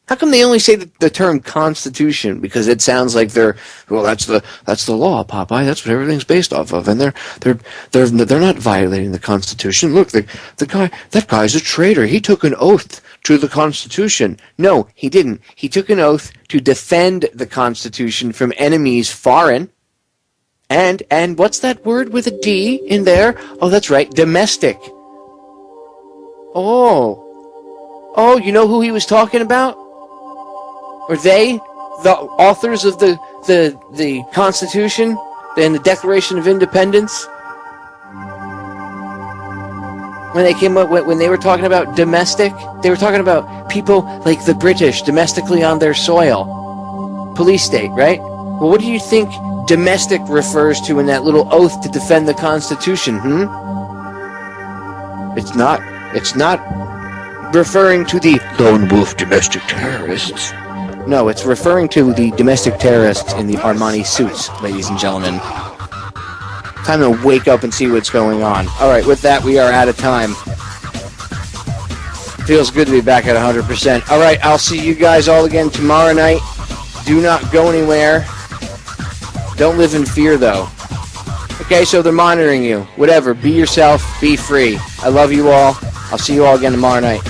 How come they only say the term Constitution? Because it sounds like that's the law, Popeye. That's what everything's based off of, and they're not violating the Constitution. Look, that guy's a traitor. He took an oath to the Constitution. No, he didn't. He took an oath to defend the Constitution from enemies foreign. And what's that word with a D in there? Oh, that's right, domestic. Oh, you know who he was talking about? Or they, the authors of the Constitution and the Declaration of Independence, when they were talking about domestic, they were talking about people like the British domestically on their soil, police state, right? Well, what do you think domestic refers to in that little oath to defend the Constitution, It's not referring to the lone wolf domestic terrorists. No, it's referring to the domestic terrorists in the Armani suits, ladies and gentlemen. Time to wake up and see what's going on. Alright, with that, we are out of time. Feels good to be back at 100%. Alright, I'll see you guys all again tomorrow night. Do not go anywhere. Don't live in fear, though. Okay, so they're monitoring you. Whatever. Be yourself. Be free. I love you all. I'll see you all again tomorrow night.